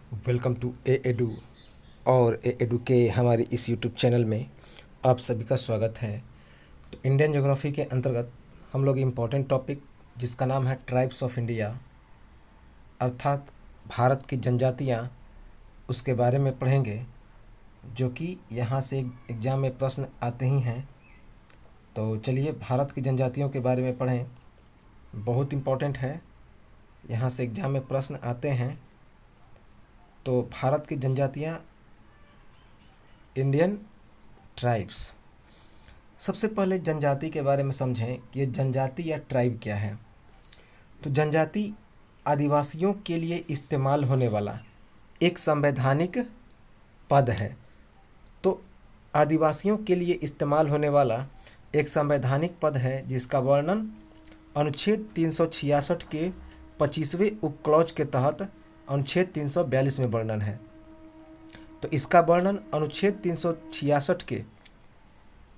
Welcome to A edu और ए edu के हमारे इस यूट्यूब चैनल में आप सभी का स्वागत है। तो इंडियन ज्योग्राफी के अंतर्गत हम लोग इम्पोर्टेंट टॉपिक जिसका नाम है ट्राइब्स ऑफ इंडिया अर्थात भारत की जनजातियाँ, उसके बारे में पढ़ेंगे, जो कि यहाँ से एग्ज़ाम में प्रश्न आते ही हैं। तो चलिए भारत की जनजातियों के बारे में पढ़ें, बहुत इम्पोर्टेंट है, यहाँ से एग्ज़ाम में प्रश्न आते हैं। तो भारत की जनजातियाँ, इंडियन ट्राइब्स। सबसे पहले जनजाति के बारे में समझें कि ये जनजाति या ट्राइब क्या है। तो जनजाति आदिवासियों के लिए इस्तेमाल होने वाला एक संवैधानिक पद है। तो आदिवासियों के लिए इस्तेमाल होने वाला एक संवैधानिक पद है जिसका वर्णन अनुच्छेद 366 के 25वें उपक्लॉज के तहत अनुच्छेद 342 में वर्णन है। तो इसका वर्णन अनुच्छेद 366 के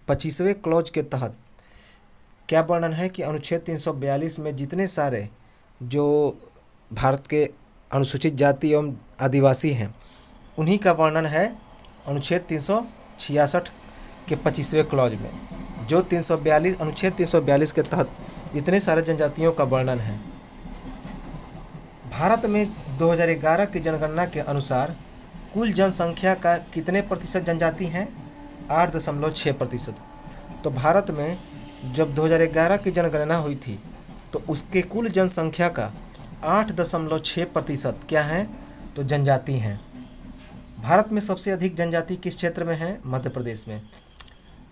25वें क्लॉज के तहत क्या वर्णन है कि अनुच्छेद 342 में जितने सारे जो भारत के अनुसूचित जाति एवं आदिवासी हैं उन्हीं का वर्णन है अनुच्छेद 366 के 25वें क्लॉज में, जो 342 अनुच्छेद 342 के तहत जितने सारे जनजातियों का वर्णन है। भारत में 2011 की जनगणना के अनुसार कुल जनसंख्या का कितने प्रतिशत जनजाति हैं? 8.6%। तो भारत में जब 2011 की जनगणना हुई थी तो उसके कुल जनसंख्या का 8.6% क्या है? तो जनजाति हैं। भारत में सबसे अधिक जनजाति किस क्षेत्र में है? मध्य प्रदेश में।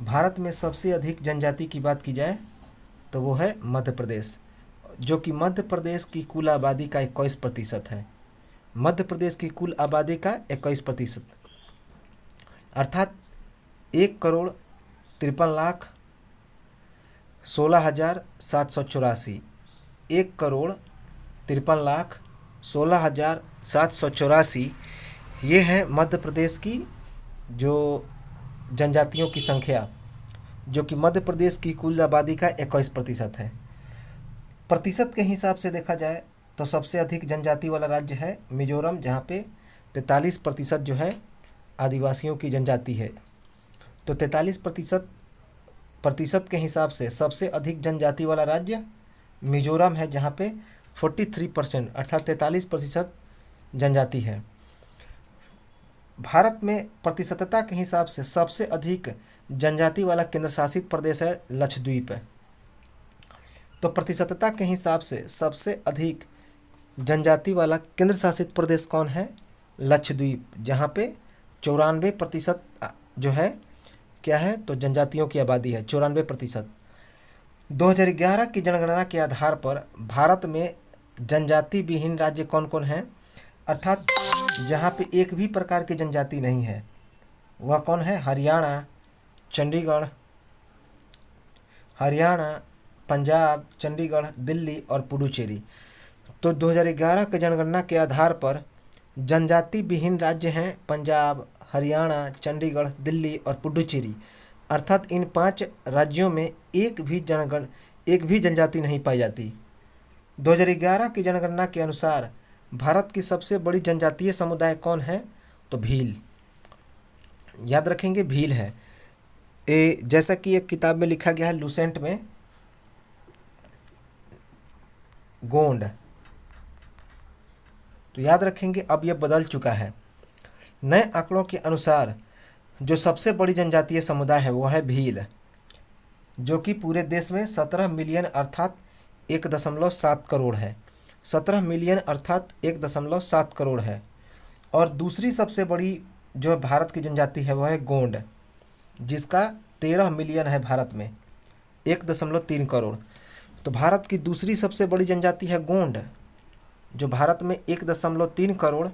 भारत में सबसे अधिक जनजाति की बात की जाए तो वो है मध्य प्रदेश, जो कि मध्य प्रदेश की कुल आबादी का 21% है। मध्य प्रदेश की कुल आबादी का 21%, अर्थात 1,53,16,784। 1,53,16,784 ये है मध्य प्रदेश की जो जनजातियों की संख्या, जो कि मध्य प्रदेश की कुल आबादी का 21% है। प्रतिशत के हिसाब से देखा जाए तो सबसे अधिक जनजाति वाला राज्य है मिजोरम, जहाँ पे 43% जो है आदिवासियों की जनजाति है। तो 43% के हिसाब से सबसे अधिक जनजाति वाला राज्य मिजोरम है, जहाँ पे 43% अर्थात 43% जनजाति है। भारत में प्रतिशतता के हिसाब से सबसे अधिक जनजाति वाला केंद्र शासित प्रदेश है लक्षद्वीप। तो प्रतिशतता के हिसाब से सबसे अधिक जनजाति वाला केंद्र शासित प्रदेश कौन है? लक्षद्वीप, जहाँ पे 94% जो है क्या है? तो जनजातियों की आबादी है 94%। 2011 की जनगणना के आधार पर भारत में जनजाति विहीन राज्य कौन कौन है, अर्थात जहाँ पे एक भी प्रकार की जनजाति नहीं है, वह कौन है? हरियाणा, चंडीगढ़, पंजाब, चंडीगढ़, दिल्ली और पुडुचेरी। तो 2011 की जनगणना के आधार पर जनजाति विहीन राज्य हैं पंजाब, हरियाणा, चंडीगढ़, दिल्ली और पुडुचेरी, अर्थात इन 5 राज्यों में एक भी जनजाति नहीं पाई जाती। 2011 की जनगणना के अनुसार भारत की सबसे बड़ी जनजातीय समुदाय कौन है? तो भील, याद रखेंगे भील है। जैसा कि एक किताब में लिखा गया है लूसेंट में, गोंड, तो याद रखेंगे अब यह बदल चुका है। नए आंकड़ों के अनुसार जो सबसे बड़ी जनजातीय समुदाय है वो है भील, जो कि पूरे देश में 17 मिलियन अर्थात 1.7 करोड़ है। 17 मिलियन अर्थात 1.7 करोड़ है। और दूसरी सबसे बड़ी जो भारत की जनजाति है वह है गोंड, जिसका 13 मिलियन है भारत में, 1.3 करोड़। तो भारत की दूसरी सबसे बड़ी जनजाति है गोंड, जो भारत में 1.3 करोड़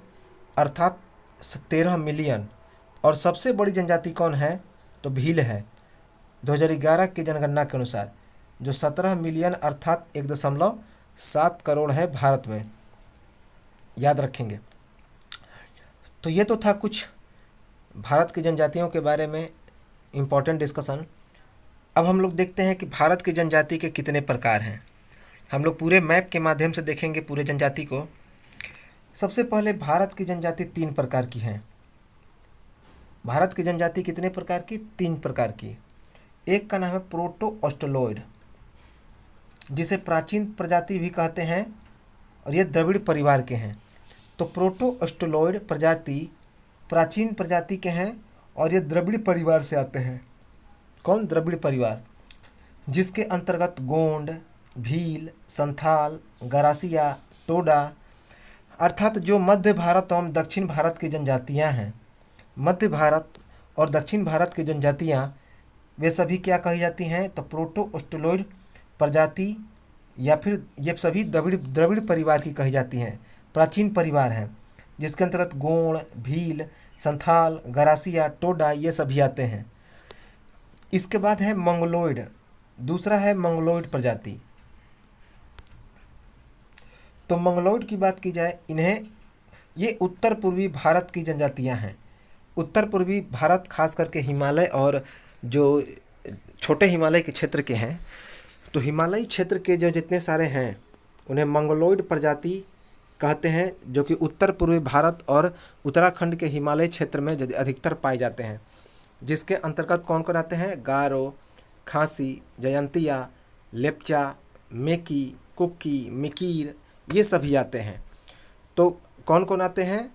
अर्थात 13 मिलियन। और सबसे बड़ी जनजाति कौन है? तो भील है 2011 की जनगणना के अनुसार, जो 17 मिलियन अर्थात 1.7 करोड़ है भारत में, याद रखेंगे। तो ये तो था कुछ भारत की जनजातियों के बारे में इम्पोर्टेंट डिस्कशन। अब हम लोग देखते हैं कि भारत की जनजाति के कितने प्रकार हैं। हम लोग पूरे मैप के माध्यम से देखेंगे पूरे जनजाति को। सबसे पहले भारत की जनजाति 3 प्रकार की हैं। भारत की जनजाति कितने प्रकार की? 3 प्रकार की। एक का नाम है प्रोटो ऑस्ट्रोलॉइड, जिसे प्राचीन प्रजाति भी कहते हैं, और ये द्रविड़ परिवार के हैं। तो प्रोटो ऑस्ट्रोलॉइड प्रजाति प्राचीन प्रजाति के हैं और ये द्रविड़ परिवार से आते हैं। कौन? द्रविड़ परिवार, जिसके अंतर्गत गोंड, भील, संथाल, गरासिया, टोडा, अर्थात जो मध्य भारत एवं दक्षिण भारत की जनजातियां हैं, मध्य भारत और दक्षिण भारत की जनजातियां, वे सभी क्या कही जाती हैं? तो प्रोटो ऑस्ट्रोलॉइड प्रजाति, या फिर ये सभी द्रविड़ परिवार की कही जाती हैं। प्राचीन परिवार हैं, जिसके अंतर्गत गोंड, भील, संथाल, गरासिया, टोडा ये सभी आते हैं। इसके बाद है मंगोलॉइड, दूसरा है मंगोलॉइड प्रजाति। तो मंगोलॉइड की बात की जाए, ये उत्तर पूर्वी भारत की जनजातियां हैं। उत्तर पूर्वी भारत, खास करके हिमालय और जो छोटे हिमालय के क्षेत्र के हैं, तो हिमालयी क्षेत्र के जो जितने सारे हैं उन्हें मंगोलॉइड प्रजाति कहते हैं, जो कि उत्तर पूर्वी भारत और उत्तराखंड के हिमालय क्षेत्र में अधिकतर पाए जाते हैं। जिसके अंतर्गत कौन कौन आते हैं? गारो, खासी, जयंतिया, लेप्चा, मेकी, कुकी, मिकीर, ये सभी आते हैं। तो कौन कौन आते हैं?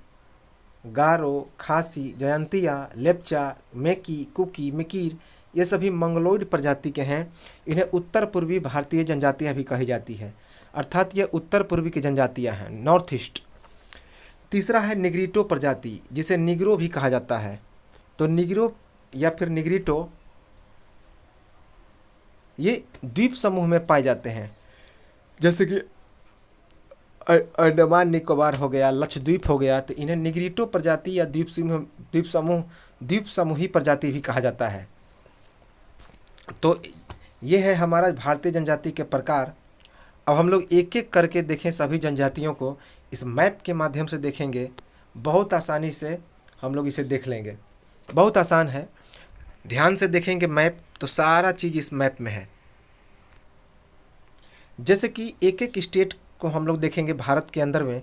गारो, खासी, जयंतिया, लेप्चा, मेकी, कुकी, मिकीर, ये सभी मंगोलॉइड प्रजाति के हैं। इन्हें उत्तर पूर्वी भारतीय जनजातियां भी कही जाती है, अर्थात ये उत्तर पूर्वी की जनजातियां हैं, नॉर्थ ईस्ट। तीसरा है निग्रिटो प्रजाति, जिसे निग्रो भी कहा जाता है। तो निग्रो या फिर निग्रिटो ये द्वीप समूह में पाए जाते हैं, जैसे कि अंडमान निकोबार हो गया, लक्षद्वीप हो गया, तो इन्हें निग्रिटो प्रजाति या द्वीप समूही प्रजाति भी कहा जाता है। तो ये है हमारा भारतीय जनजाति के प्रकार। अब हम लोग एक एक करके देखें सभी जनजातियों को, इस मैप के माध्यम से देखेंगे, बहुत आसानी से हम लोग इसे देख लेंगे। बहुत आसान है, ध्यान से देखेंगे मैप तो सारा चीज़ इस मैप में है। जैसे कि एक एक स्टेट को हम लोग देखेंगे भारत के अंदर में।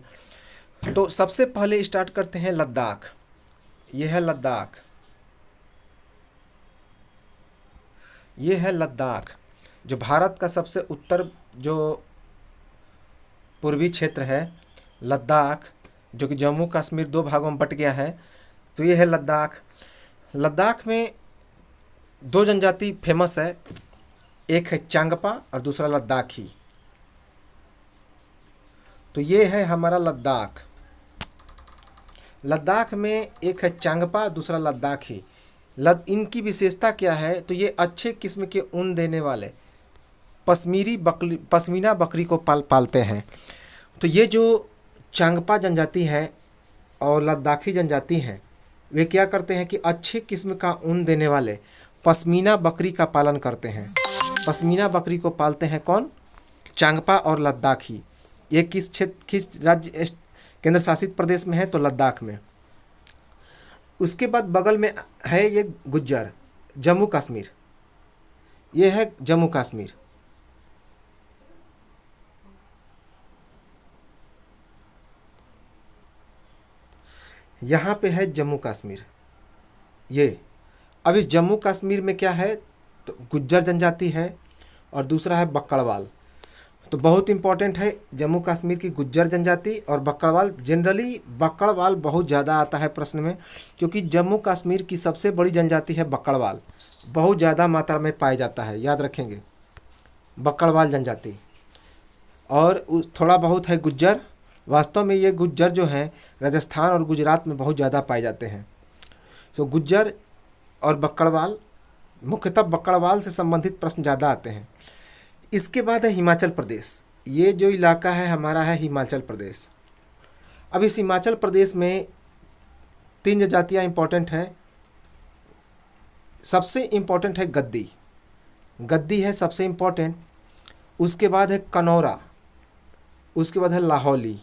तो सबसे पहले स्टार्ट करते हैं लद्दाख। ये है लद्दाख, ये है लद्दाख, जो भारत का सबसे उत्तर जो पूर्वी क्षेत्र है लद्दाख, जो कि जम्मू कश्मीर 2 भागों में बट गया है। तो ये है लद्दाख। लद्दाख में 2 जनजाति फेमस है, एक है चांगपा और दूसरा लद्दाखी। तो ये है हमारा लद्दाख। लद्दाख में एक है चांगपा, दूसरा लद्दाखी। इनकी विशेषता क्या है? तो ये अच्छे किस्म के ऊन देने वाले पश्मीना बकरी को पालते हैं। तो ये जो चांगपा जनजाति है और लद्दाखी जनजाति हैं, वे क्या करते हैं कि अच्छे किस्म का ऊन देने वाले पश्मीना बकरी का पालन करते हैं। पश्मीना बकरी को पालते हैं कौन? चांगपा और लद्दाखी। ये किस राज्य केंद्र शासित प्रदेश में है? तो लद्दाख में। उसके बाद बगल में है ये गुज्जर, जम्मू कश्मीर। ये है जम्मू कश्मीर। यहाँ पे है जम्मू कश्मीर। ये अब इस जम्मू कश्मीर में क्या है? तो गुज्जर जनजाति है और दूसरा है बक्कड़वाल। तो बहुत इंपॉर्टेंट है जम्मू कश्मीर की गुज्जर जनजाति और बक्कड़वाल। जनरली बक्कड़वाल बहुत ज़्यादा आता है प्रश्न में, क्योंकि जम्मू कश्मीर की सबसे बड़ी जनजाति है बक्कड़वाल, बहुत ज़्यादा मात्रा में पाया जाता है, याद रखेंगे बक्कड़वाल जनजाति। और थोड़ा बहुत है गुज्जर। वास्तव में ये गुज्जर जो हैं राजस्थान और गुजरात में बहुत ज़्यादा पाए जाते हैं। तो गुज्जर और बक्कड़वाल, मुख्यतः बक्कड़वाल से संबंधित प्रश्न ज़्यादा आते हैं। इसके बाद है हिमाचल प्रदेश। ये जो इलाका है हमारा है हिमाचल प्रदेश। अब इस हिमाचल प्रदेश में 3 जनजातियाँ इंपॉर्टेंट हैं। सबसे इम्पोर्टेंट है गद्दी। गद्दी है सबसे इम्पोर्टेंट। उसके बाद है कनौरा, उसके बाद है लाहौली।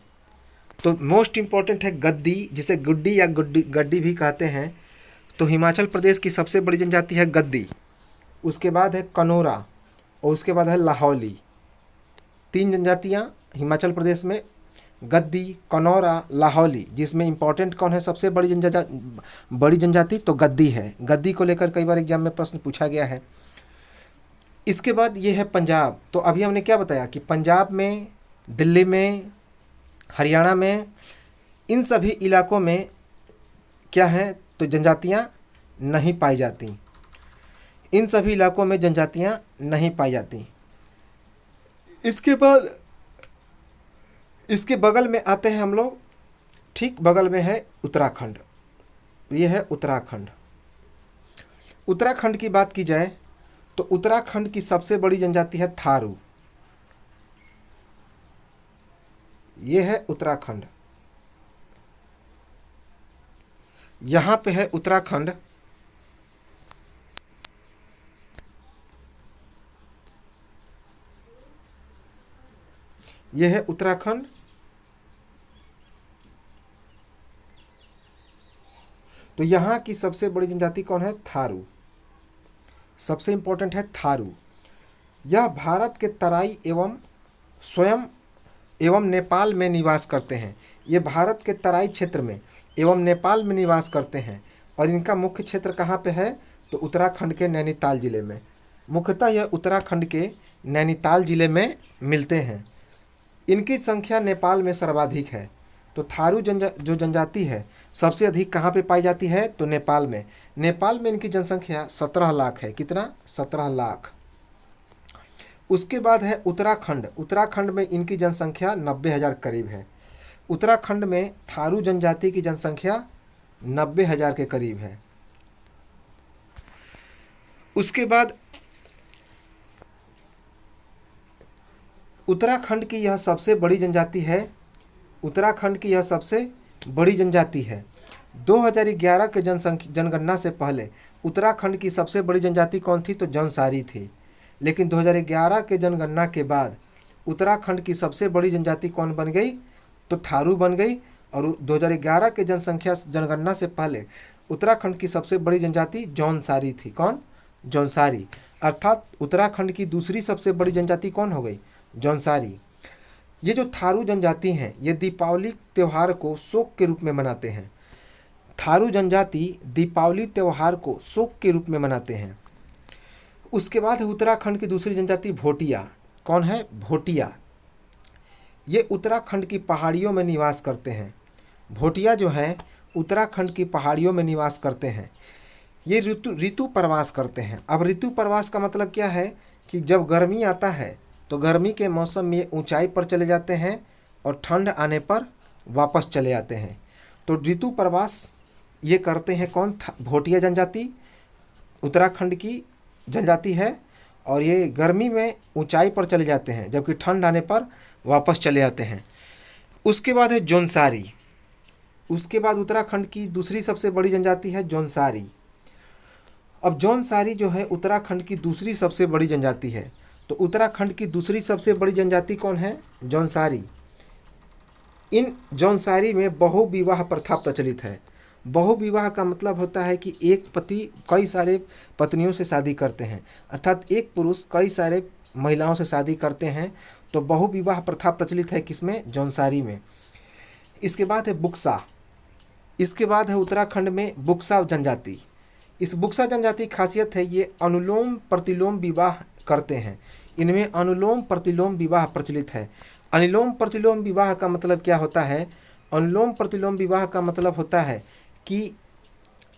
तो मोस्ट इम्पॉर्टेंट है गद्दी, जिसे गुड्डी या गड्डी भी कहते हैं। तो हिमाचल प्रदेश की सबसे बड़ी जनजाति है गद्दी। उसके बाद है कनौरा और उसके बाद है लाहौली। 3 जनजातियाँ हिमाचल प्रदेश में गद्दी, कनौरा, लाहौली, जिसमें इंपॉर्टेंट कौन है सबसे बड़ी जनजाति, तो गद्दी है। गद्दी को लेकर कई बार एग्जाम में प्रश्न पूछा गया है। इसके बाद ये है पंजाब। तो अभी हमने क्या बताया कि पंजाब में, दिल्ली में, हरियाणा में, इन सभी इलाकों में क्या है, तो जनजातियाँ नहीं पाई जाती। इन सभी इलाकों में जनजातियाँ नहीं पाई जाती। इसके बाद इसके बगल में आते हैं हम लोग, ठीक बगल में है उत्तराखंड। ये है उत्तराखंड। उत्तराखंड की बात की जाए तो उत्तराखंड की सबसे बड़ी जनजाति है थारू। ये है उत्तराखंड। यहाँ पे है उत्तराखंड। ये है उत्तराखंड। तो यहाँ की सबसे बड़ी जनजाति कौन है, थारू। सबसे इंपॉर्टेंट है थारू। यह भारत के तराई एवं स्वयं एवं नेपाल में निवास करते हैं। ये भारत के तराई क्षेत्र में एवं नेपाल में निवास करते हैं। और इनका मुख्य क्षेत्र कहाँ पे है, तो उत्तराखंड के नैनीताल जिले में। मुख्यतः यह उत्तराखंड के नैनीताल जिले में मिलते हैं। इनकी संख्या नेपाल में सर्वाधिक है। तो थारू जो जनजाति है सबसे अधिक कहाँ पे पाई जाती है, तो नेपाल में। नेपाल में इनकी जनसंख्या 17 लाख है। कितना, 17 लाख। उसके बाद है उत्तराखंड। उत्तराखंड में इनकी जनसंख्या 90,000 करीब है। उत्तराखंड में थारू जनजाति की जनसंख्या 90,000 के करीब है। उसके बाद उत्तराखंड की यह सबसे बड़ी जनजाति है। उत्तराखंड की यह सबसे बड़ी जनजाति है। 2011 के जनगणना से पहले उत्तराखंड की सबसे बड़ी जनजाति कौन थी, तो जौनसारी थी। लेकिन 2011 के जनगणना के बाद उत्तराखंड की सबसे बड़ी जनजाति कौन बन गई, तो थारू बन गई। और 2011 के जनगणना से पहले उत्तराखंड की सबसे बड़ी जनजाति जौनसारी थी। कौन, जौनसारी। अर्थात उत्तराखंड की दूसरी सबसे बड़ी जनजाति कौन हो गई, जौनसारी। ये जो थारू जनजाति हैं ये दीपावली त्यौहार को शोक के रूप में मनाते हैं। थारू जनजाति दीपावली त्यौहार को शोक के रूप में मनाते हैं। उसके बाद है उत्तराखंड की दूसरी जनजाति भोटिया। कौन है, भोटिया। ये उत्तराखंड की पहाड़ियों में निवास करते हैं। भोटिया जो हैं उत्तराखंड की पहाड़ियों में निवास करते हैं। ये ऋतु प्रवास करते हैं। अब ऋतु प्रवास का मतलब क्या है कि जब गर्मी आता है तो गर्मी के मौसम में ऊंचाई पर चले जाते हैं और ठंड आने पर वापस चले आते हैं। तो ऋतु प्रवास ये करते हैं कौन, भोटिया जनजाति उत्तराखंड की जनजाति है। और ये गर्मी में ऊंचाई पर चले जाते हैं जबकि ठंड आने पर वापस चले आते हैं। उसके बाद है जौनसारी। उसके बाद उत्तराखंड की दूसरी सबसे बड़ी जनजाति है जौनसारी। अब जौनसारी जो है उत्तराखंड की दूसरी सबसे बड़ी जनजाति है। तो उत्तराखंड की दूसरी सबसे बड़ी जनजाति कौन है, जौनसारी। इन जौनसारी में बहुविवाह प्रथा प्रचलित है। बहुविवाह का मतलब होता है कि एक पति कई सारे पत्नियों से शादी करते हैं, अर्थात एक पुरुष कई सारे महिलाओं से शादी करते हैं। तो बहुविवाह प्रथा प्रचलित है किसमें, जौनसारी में। इसके बाद है बुक्सा। इसके बाद है उत्तराखंड में बुक्सा जनजाति। इस बुक्सा जनजाति की खासियत है ये अनुलोम प्रतिलोम विवाह करते हैं। इनमें अनुलोम प्रतिलोम विवाह प्रचलित है। अनुलोम प्रतिलोम विवाह का मतलब क्या होता है, अनुलोम प्रतिलोम विवाह का मतलब होता है कि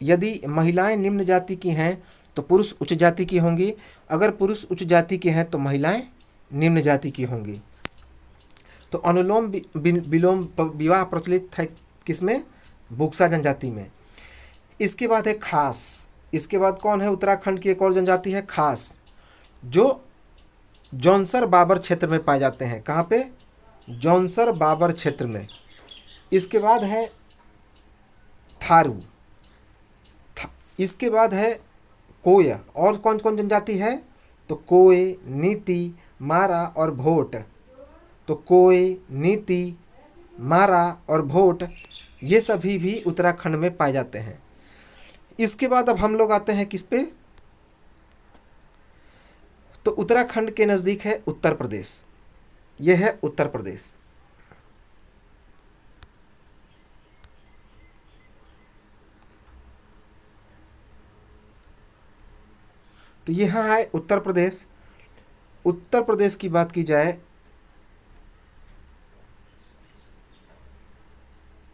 यदि महिलाएं निम्न जाति की हैं तो पुरुष उच्च जाति की होंगी, अगर पुरुष उच्च जाति के हैं तो महिलाएं निम्न जाति की होंगी। तो अनुलोम विलोम विवाह प्रचलित है किसमें, बुक्सा जनजाति में। इसके बाद है खास। इसके बाद कौन है, उत्तराखंड की एक और जनजाति है खास, जो जौनसर बाबर क्षेत्र में पाए जाते हैं। कहाँ पे, जौनसर बाबर क्षेत्र में। इसके बाद है थारू। इसके बाद है कोय। और कौन कौन जनजाति है, तो कोय, नीति, मारा और भोट। तो कोय, नीति, मारा और भोट ये सभी भी उत्तराखंड में पाए जाते हैं। इसके बाद अब हम लोग आते हैं किस पे, तो उत्तराखंड के नज़दीक है उत्तर प्रदेश। यह है उत्तर प्रदेश। तो यहाँ है उत्तर प्रदेश। उत्तर प्रदेश की बात की जाए,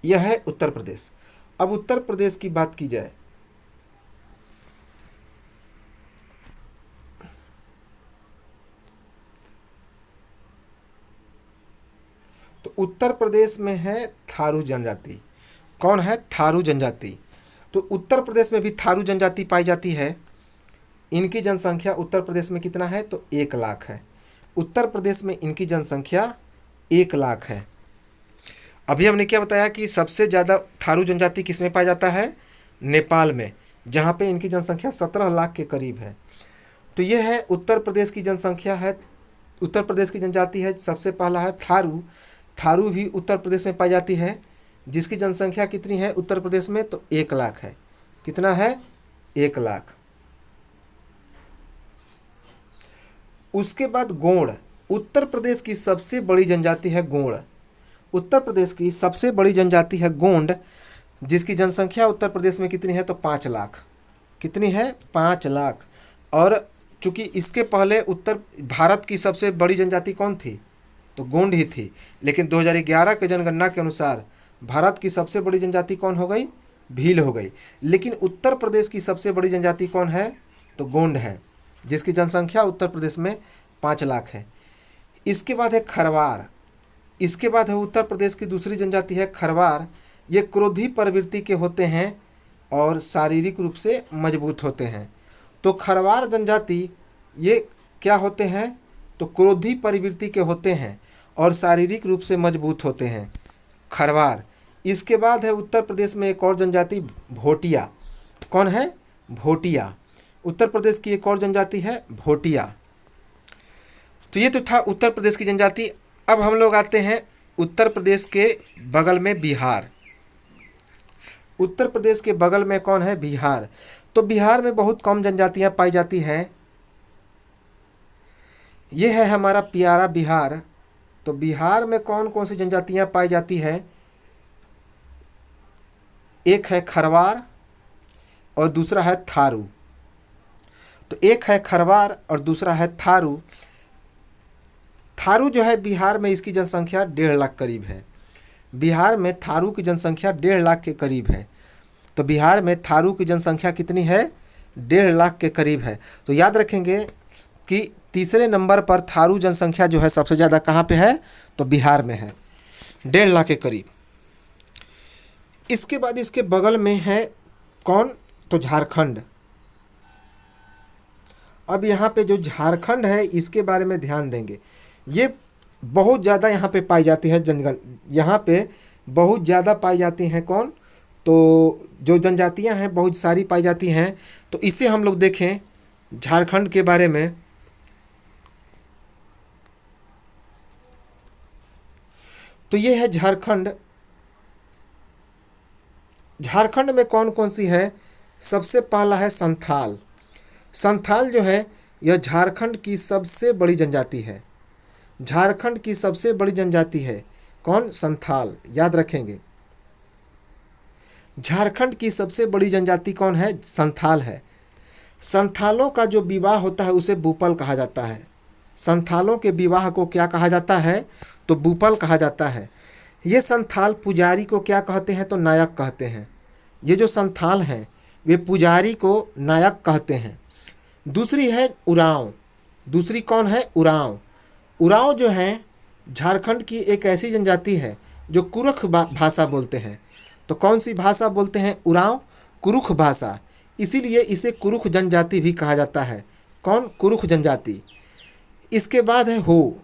यह है उत्तर प्रदेश। अब उत्तर प्रदेश की बात की जाए, तो उत्तर प्रदेश में है थारू जनजाति। कौन है? थारू जनजाति। तो उत्तर प्रदेश में भी थारू जनजाति पाई जाती है। इनकी जनसंख्या उत्तर प्रदेश में कितना है? तो 1 लाख है। उत्तर प्रदेश में इनकी जनसंख्या 1 लाख है। अभी हमने क्या बताया कि सबसे ज़्यादा थारू जनजाति किस में पाया जाता है? नेपाल में, जहाँ पे इनकी जनसंख्या 17 लाख के करीब है। तो ये है उत्तर प्रदेश की जनसंख्या है। उत्तर प्रदेश की जनजाति है, सबसे पहला है थारू। थारू भी उत्तर प्रदेश में पाई जाती है, जिसकी जनसंख्या कितनी है उत्तर प्रदेश में? तो 1 लाख है। कितना है? 1 लाख। उसके बाद गोंड। उत्तर प्रदेश की सबसे बड़ी जनजाति है गोंड। उत्तर प्रदेश की सबसे बड़ी जनजाति है गोंड, जिसकी जनसंख्या उत्तर प्रदेश में कितनी है? तो 5 लाख। कितनी है? 5 लाख। और चूंकि इसके पहले उत्तर भारत की सबसे बड़ी जनजाति कौन थी? तो गोंड ही थी। लेकिन 2011 के जनगणना के अनुसार भारत की सबसे बड़ी जनजाति कौन हो गई? भील हो गई। लेकिन उत्तर प्रदेश की सबसे बड़ी जनजाति कौन है? तो गोंड है, जिसकी जनसंख्या उत्तर प्रदेश में 5 लाख है। इसके बाद है खरवार। इसके बाद है उत्तर प्रदेश की दूसरी जनजाति है खरवार। ये क्रोधी प्रवृत्ति के होते हैं और शारीरिक रूप से मजबूत होते हैं। तो खरवार जनजाति ये क्या होते हैं? तो क्रोधी प्रवृत्ति के होते हैं और शारीरिक रूप से मजबूत होते हैं, खरवार। इसके बाद है उत्तर प्रदेश में एक और जनजाति भोटिया। कौन है? भोटिया। उत्तर प्रदेश की एक और जनजाति है भोटिया। तो ये तो था उत्तर प्रदेश की जनजाति। अब हम लोग आते हैं उत्तर प्रदेश के बगल में बिहार। उत्तर प्रदेश के बगल में कौन है? बिहार। तो बिहार में बहुत कम जनजातियां पाई जाती हैं। ये है हमारा प्यारा बिहार। तो बिहार में कौन कौन सी जनजातियां पाई जाती है? एक है खरवार और दूसरा है थारू। तो एक है खरवार और दूसरा है थारू। थारू जो है बिहार में, इसकी जनसंख्या 1.5 लाख करीब है। बिहार में थारू की जनसंख्या 1.5 लाख के करीब है। तो बिहार में थारू की जनसंख्या कितनी है? 1.5 लाख के करीब है। तो याद रखेंगे कि तीसरे नंबर पर थारू जनसंख्या जो है सबसे ज़्यादा कहाँ पे है? तो बिहार में है, 1.5 लाख के करीब। इसके बाद इसके बगल में है कौन? तो झारखंड। अब यहाँ पे जो झारखंड है, इसके बारे में ध्यान देंगे। ये बहुत ज़्यादा यहाँ पे पाई जाती है यहाँ पे बहुत ज़्यादा पाई जाती हैं कौन? तो जो जनजातियाँ हैं बहुत सारी पाई जाती हैं। तो इसे हम लोग देखें झारखंड के बारे में। तो ये है झारखंड। झारखंड में कौन कौन सी है? सबसे पहला है संथाल। संथाल जो है यह झारखंड की सबसे बड़ी जनजाति है। झारखंड की सबसे बड़ी जनजाति है कौन? संथाल। याद रखेंगे, झारखंड की सबसे बड़ी जनजाति कौन है? संथाल है। संथालों का जो विवाह होता है उसे बूपल कहा जाता है। संथालों के विवाह को क्या कहा जाता है? तो बूपल कहा जाता है। ये संथाल पुजारी को क्या कहते हैं? तो नायक कहते हैं। ये जो संथाल हैं वे पुजारी को नायक कहते हैं। दूसरी है उरांव। दूसरी कौन है? उरांव। उरांव जो है झारखंड की एक ऐसी जनजाति है जो कुरुख भाषा बोलते हैं। तो कौन सी भाषा बोलते हैं? उरांव कुरुख भाषा। इसीलिए इसे कुरुख जनजाति भी कहा जाता है। कौन? कुरुख जनजाति। इसके बाद है हो।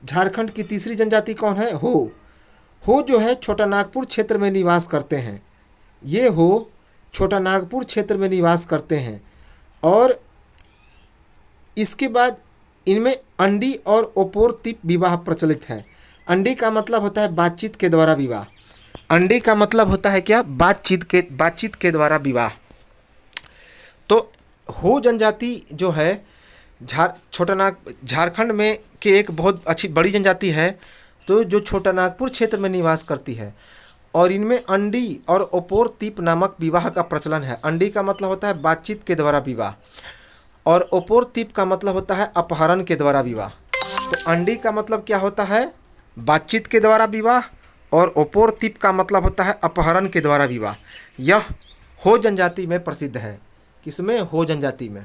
झारखंड की तीसरी जनजाति कौन है? हो। हो जो है छोटा नागपुर क्षेत्र में निवास करते हैं। ये हो छोटा नागपुर क्षेत्र में निवास करते हैं। और इसके बाद इनमें अंडी और ओपोरतिप विवाह प्रचलित है। अंडी का मतलब होता है बातचीत के द्वारा विवाह। अंडी का मतलब होता है क्या? बातचीत के द्वारा विवाह। तो हो जनजाति जो है झारखंड में के एक बहुत अच्छी बड़ी जनजाति है। तो जो छोटा नागपुर क्षेत्र में निवास करती है और इनमें अंडी और ओपोरतिप नामक विवाह का प्रचलन है। अंडी का मतलब होता है बातचीत के द्वारा विवाह। और ओपोरतिप का मतलब होता है अपहरण के द्वारा विवाह। तो अंडी का मतलब क्या होता है? बातचीत के द्वारा विवाह। और ओपोरतिप का मतलब होता है अपहरण के द्वारा विवाह। यह हो जनजाति में प्रसिद्ध है। किसमें? हो जनजाति में,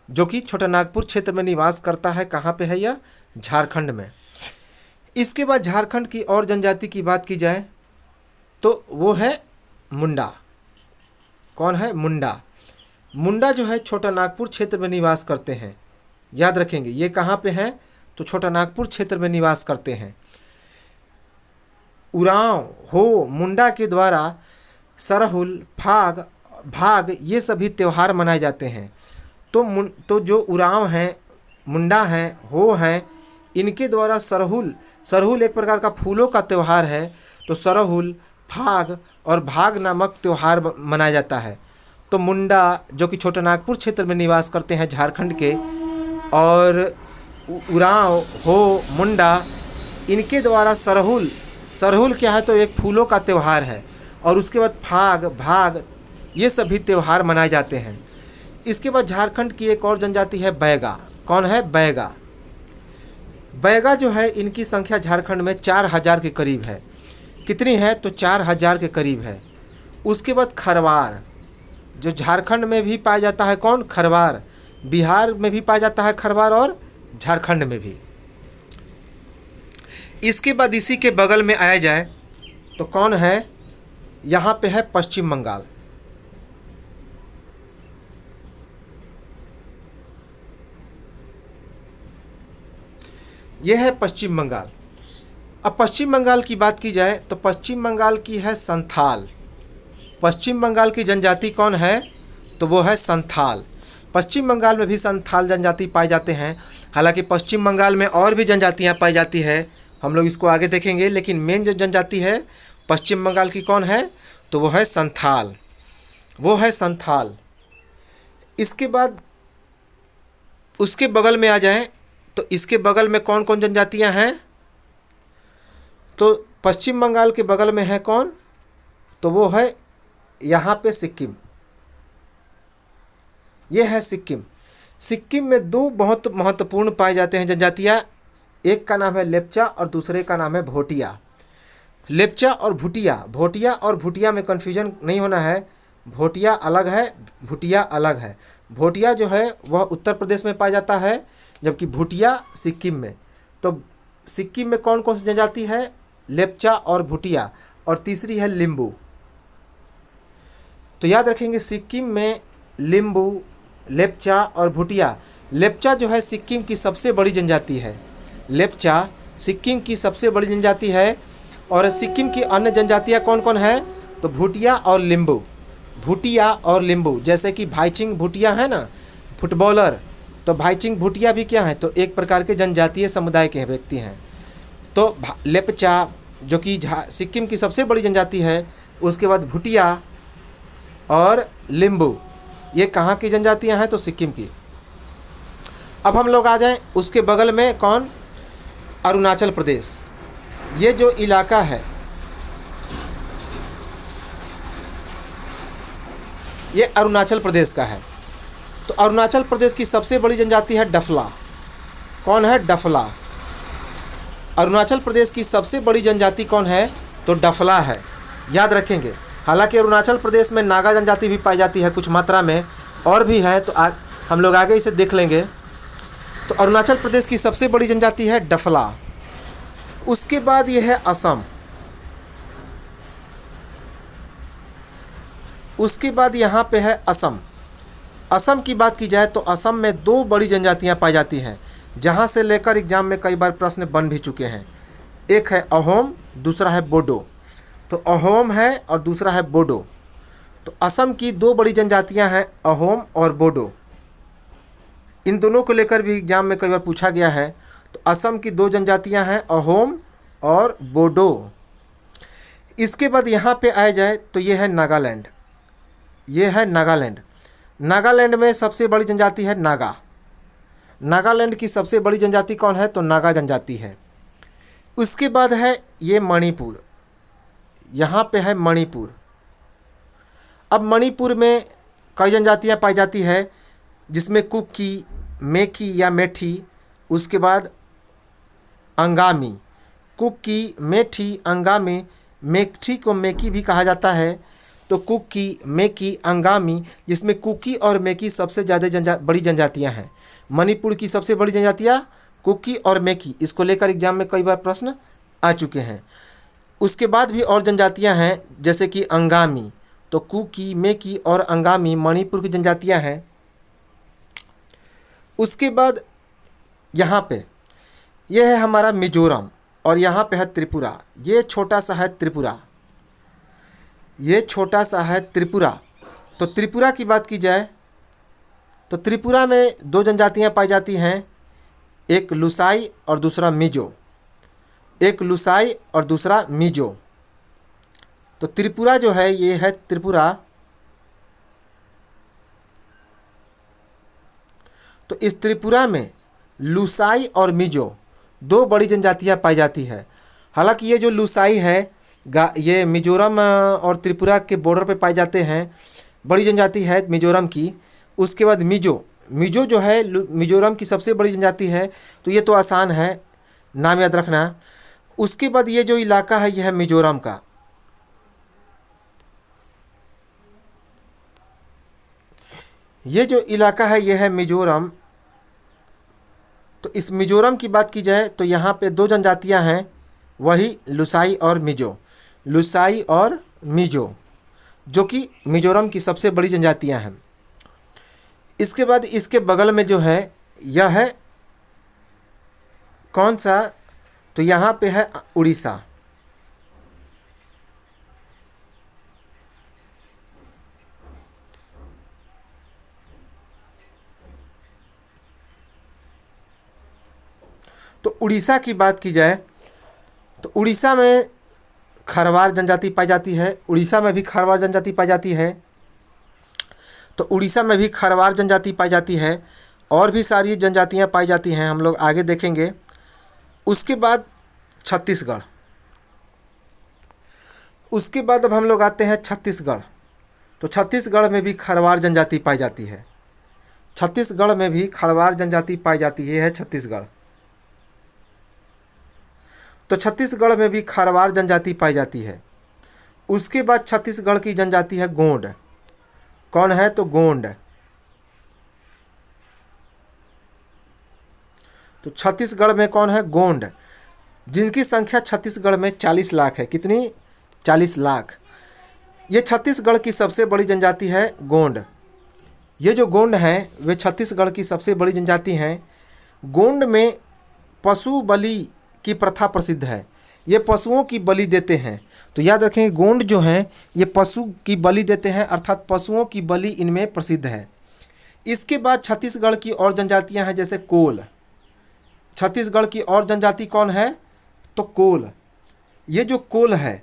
जो कि छोटा नागपुर क्षेत्र में निवास करता है। कहाँ पे है यह? झारखंड में। इसके बाद झारखंड की और जनजाति की बात की जाए तो वो है मुंडा। कौन है? मुंडा। मुंडा जो है छोटा नागपुर क्षेत्र में निवास करते हैं। याद रखेंगे ये कहाँ पे है? तो छोटा नागपुर क्षेत्र में निवास करते हैं। उरांव, हो, मुंडा के द्वारा सरहुल, फाग, भाग ये सभी त्यौहार मनाए जाते हैं। तो जो उरांव हैं, मुंडा हैं, हो हैं, इनके द्वारा सरहुल एक प्रकार का फूलों का त्यौहार है। तो सरहुल, फाग और भाग नामक त्यौहार मनाया जाता है। तो मुंडा जो कि छोटा नागपुर क्षेत्र में निवास करते हैं झारखंड के, और उरांव, हो, मुंडा, इनके द्वारा सरहुल क्या है? तो एक फूलों का त्यौहार है। और उसके बाद फाग, भाग ये सभी त्यौहार मनाए जाते हैं। इसके बाद झारखंड की एक और जनजाति है बैगा। कौन है? बैगा। बैगा जो है इनकी संख्या झारखंड में 4000 के करीब है। कितनी है? तो 4000 के करीब है। उसके बाद खरवार, जो झारखंड में भी पाया जाता है। कौन? खरवार। बिहार में भी पाया जाता है खरवार, और झारखंड में भी। इसके बाद इसी के बगल में आया जाए तो कौन है? यहाँ पे है पश्चिम बंगाल। यह है पश्चिम बंगाल। अब पश्चिम बंगाल की बात की जाए तो पश्चिम बंगाल की है संथाल। पश्चिम बंगाल की जनजाति कौन है? तो वो है संथाल। पश्चिम बंगाल में भी संथाल जनजाति पाए जाते हैं। हालांकि पश्चिम बंगाल में और भी जनजातियां पाई जाती है, हम लोग इसको आगे देखेंगे। लेकिन मेन जो जनजाति है पश्चिम बंगाल की कौन है? तो वो है संथाल। वो है संथाल। इसके बाद उसके बगल में आ जाए तो इसके बगल में कौन कौन जनजातियां हैं? तो पश्चिम बंगाल के बगल में है कौन? तो वो है यहाँ पे सिक्किम। ये है सिक्किम। सिक्किम में दो बहुत महत्वपूर्ण पाए जाते हैं जनजातियाँ। एक का नाम है लेप्चा और दूसरे का नाम है भोटिया। लेप्चा और भूटिया, भोटिया और भूटिया में कन्फ्यूजन नहीं होना है। भोटिया अलग है, भूटिया अलग है। भोटिया जो है वह उत्तर प्रदेश में पाया जाता है, जबकि भूटिया सिक्किम में। तो सिक्किम में कौन कौन सी जनजाति है? लेप्चा और भूटिया, और तीसरी है लिम्बू। तो याद रखेंगे सिक्किम में लिम्बू, लेप्चा और भूटिया। लेप्चा जो है सिक्किम की सबसे बड़ी जनजाति है। लेप्चा सिक्किम की सबसे बड़ी जनजाति है। और सिक्किम की अन्य जनजातियाँ कौन कौन है? तो भूटिया और लिम्बू। भूटिया और लिम्बू, जैसे कि भाईचुंग भूटिया है ना, फुटबॉलर, तो भाईचुंग भूटिया भी क्या है? तो एक प्रकार के जनजातीय समुदाय के व्यक्ति हैं। तो लेप्चा जो कि सिक्किम की सबसे बड़ी जनजाति है, उसके बाद भूटिया और लिम्बू, ये कहाँ की जनजातियाँ हैं? तो सिक्किम की। अब हम लोग आ जाएं उसके बगल में कौन? अरुणाचल प्रदेश। ये जो इलाका है ये अरुणाचल प्रदेश का है। तो अरुणाचल प्रदेश की सबसे बड़ी जनजाति है डफला। कौन है? डफला। अरुणाचल प्रदेश की सबसे बड़ी जनजाति कौन है? तो डफला है। याद रखेंगे। हालांकि अरुणाचल प्रदेश में नागा जनजाति भी पाई जाती है कुछ मात्रा में, और भी है, तो हम लोग आगे इसे देख लेंगे। तो अरुणाचल प्रदेश की सबसे बड़ी जनजाति है डफला। उसके बाद ये है असम। उसके बाद यहाँ पे है असम। असम की बात की जाए तो असम में दो बड़ी जनजातियाँ पाई जाती हैं, जहाँ से लेकर एग्जाम में कई बार प्रश्न बन भी चुके हैं। एक है अहोम, दूसरा है बोडो। तो अहोम है और दूसरा है बोडो। तो असम की दो बड़ी जनजातियाँ हैं, अहोम और बोडो। इन दोनों को लेकर भी एग्जाम में कई बार पूछा गया है। तो असम की दो जनजातियां हैं, अहोम और बोडो। इसके बाद यहाँ पे आया जाए तो ये है नागालैंड। ये है नागालैंड। नागालैंड में सबसे बड़ी जनजाति है नागा। नागालैंड की सबसे बड़ी जनजाति कौन है? तो नागा जनजाति है। उसके बाद है ये मणिपुर। यहाँ पे है मणिपुर। अब मणिपुर में कई जनजातियाँ पाई जाती है। जिसमें कुकी, मेकी या मेठी, उसके बाद अंगामी। कुकी, मेठी, अंगामी, मेठी को मेकी भी कहा जाता है। तो कुकी, मेकी, अंगामी, जिसमें कुकी और मेकी सबसे ज़्यादा बड़ी जनजातियां हैं। मणिपुर की सबसे बड़ी जनजातियां कुकी और मेकी, इसको लेकर एग्जाम में कई बार प्रश्न आ चुके हैं। उसके बाद भी और जनजातियां हैं जैसे कि अंगामी। तो कुकी, मेकी और अंगामी मणिपुर की जनजातियां हैं। उसके बाद यहाँ पे यह है हमारा मिजोरम, और यहाँ पे है त्रिपुरा। ये छोटा सा है त्रिपुरा, ये छोटा सा है त्रिपुरा। तो त्रिपुरा की बात की जाए तो त्रिपुरा में दो जनजातियाँ पाई जाती हैं, एक लुसाई और दूसरा मिजो। एक लुसाई और दूसरा मिजो। तो त्रिपुरा जो है ये है त्रिपुरा। तो इस त्रिपुरा में लुसाई और मिजो दो बड़ी जनजातियां पाई जाती है। हालांकि ये जो लुसाई है ये मिजोरम और त्रिपुरा के बॉर्डर पे पाए जाते हैं, बड़ी जनजाति है मिजोरम की। उसके बाद मिजो, मिजो जो है मिजोरम की सबसे बड़ी जनजाति है। तो ये तो आसान है, नाम याद रखना। उसके बाद ये जो इलाका है ये है मिजोरम का। ये जो इलाका है ये है मिजोरम। तो इस मिजोरम की बात की जाए तो यहाँ पे दो जनजातियाँ हैं, वही लुसाई और मिजो। लुसाई और मिजो जो कि मिजोरम की सबसे बड़ी जनजातियाँ हैं। इसके बाद इसके बगल में जो है यह है कौन सा, तो यहाँ पे है उड़ीसा। तो उड़ीसा की बात की जाए तो उड़ीसा में खरवार जनजाति पाई जाती है। उड़ीसा में भी खरवार जनजाति पाई जाती है। तो उड़ीसा में भी खरवार जनजाति पाई जाती है, और भी सारी जनजातियां पाई जाती हैं, हम लोग आगे देखेंगे। उसके बाद छत्तीसगढ़। उसके बाद अब हम लोग आते हैं छत्तीसगढ़। तो छत्तीसगढ़ में भी खरवार जनजाति पाई जाती है। छत्तीसगढ़ में भी खरवार जनजाति पाई जाती है छत्तीसगढ़। तो छत्तीसगढ़ में भी खरवार जनजाति पाई जाती है। उसके बाद छत्तीसगढ़ की जनजाति है गोंड। कौन है, तो गोंड। तो छत्तीसगढ़ में कौन है, गोंड, जिनकी संख्या छत्तीसगढ़ में 40 लाख है। कितनी, 40 लाख। ये छत्तीसगढ़ की सबसे बड़ी जनजाति है गोंड। ये जो गोंड हैं वे छत्तीसगढ़ की सबसे बड़ी जनजाति हैं। गोंड में पशु बलि की प्रथा प्रसिद्ध है। ये पशुओं की बलि देते हैं। तो याद रखें गोंड जो हैं ये पशु की बलि देते हैं, अर्थात पशुओं की बलि इनमें प्रसिद्ध है। इसके बाद छत्तीसगढ़ की और जनजातियां हैं जैसे कोल। छत्तीसगढ़ की और जनजाति कौन है, तो कोल। ये जो कोल है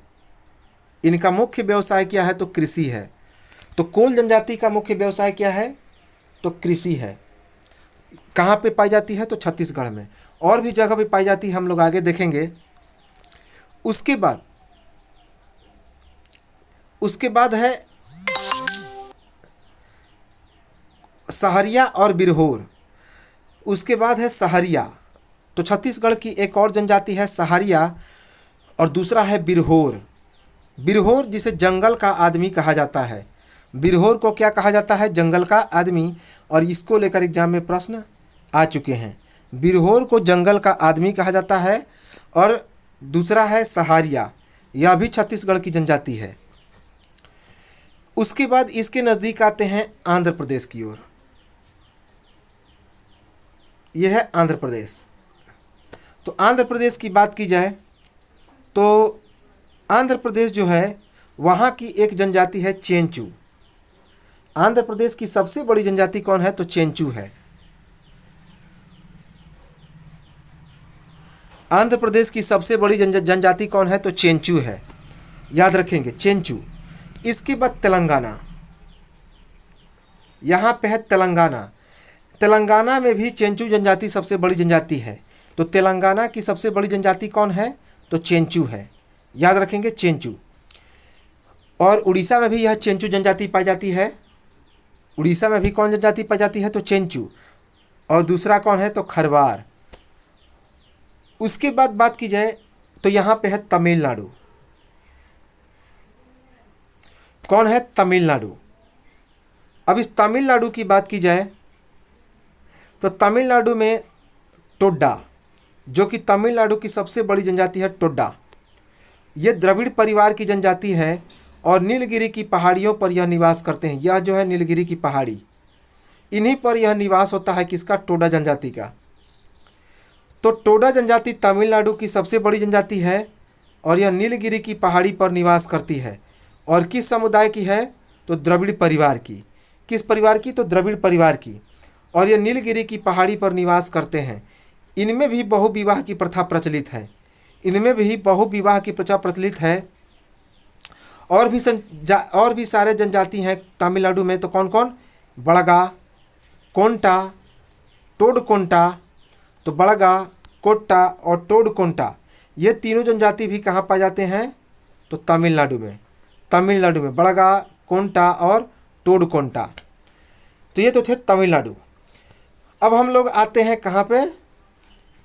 इनका मुख्य व्यवसाय क्या है, तो कृषि है। तो कोल जनजाति का मुख्य व्यवसाय क्या है, तो कृषि है। कहाँ पे पाई जाती है, तो छत्तीसगढ़ में। और भी जगह पे पाई जाती है, हम लोग आगे देखेंगे। उसके बाद है सहरिया और बिरहोर। उसके बाद है सहरिया। तो छत्तीसगढ़ की एक और जनजाति है सहरिया, और दूसरा है बिरहोर। बिरहोर जिसे जंगल का आदमी कहा जाता है। बिरहोर को क्या कहा जाता है, जंगल का आदमी। और इसको लेकर एग्जाम में प्रश्न आ चुके हैं। बिरहोर को जंगल का आदमी कहा जाता है। और दूसरा है सहारिया, यह भी छत्तीसगढ़ की जनजाति है। उसके बाद इसके नज़दीक आते हैं आंध्र प्रदेश की ओर। यह है आंध्र प्रदेश। तो आंध्र प्रदेश की बात की जाए तो आंध्र प्रदेश जो है वहाँ की एक जनजाति है चेंचू। आंध्र प्रदेश की सबसे बड़ी जनजाति कौन है, तो चेंचू है। आंध्र प्रदेश की सबसे बड़ी जनजाति कौन है, तो चेंचू है। याद रखेंगे चेंचू। इसके बाद तेलंगाना। यहाँ पे है तेलंगाना। तेलंगाना में भी चेंचू जनजाति सबसे बड़ी जनजाति है। तो तेलंगाना की सबसे बड़ी जनजाति कौन है, तो चेंचू है। याद रखेंगे चेंचू। और उड़ीसा में भी यह चेंचू जनजाति पाई जाती है। उड़ीसा में भी कौन जनजाति पाई जाती है? तो चेंचू। और दूसरा कौन है? तो खरवार। उसके बाद बात की जाए तो यहाँ पे है तमिलनाडु। कौन है? तमिलनाडु। अब इस तमिलनाडु की बात की जाए तो तमिलनाडु में टोड्डा, जो कि तमिलनाडु की सबसे बड़ी जनजाति है टोड्डा, ये द्रविड़ परिवार की जनजाति है और नीलगिरी की पहाड़ियों पर यह निवास करते हैं। यह जो है नीलगिरी की पहाड़ी, इन्हीं पर यह निवास होता है किसका? टोडा जनजाति का। तो टोडा जनजाति तमिलनाडु की सबसे बड़ी जनजाति है और यह नीलगिरी की पहाड़ी पर निवास करती है। और किस समुदाय की है? तो द्रविड़ परिवार की। किस परिवार की? तो द्रविड़ परिवार की। और यह नीलगिरी की पहाड़ी पर निवास करते हैं। इनमें भी बहुविवाह की प्रथा प्रचलित है। इनमें भी बहुविवाह की प्रथा प्रचलित है। और भी सारे जनजाति हैं तमिलनाडु में। तो कौन कौन? बड़गा, कोंटा, टोडकोंटा। तो बड़गा, कोट्टा और टोडकोंटा, ये तीनों जनजाति भी कहाँ पाए जाते हैं? तो तमिलनाडु में। तमिलनाडु में बड़गा, कोंटा और टोडकोंटा। तो ये तो थे तमिलनाडु। अब हम लोग आते हैं कहाँ पे?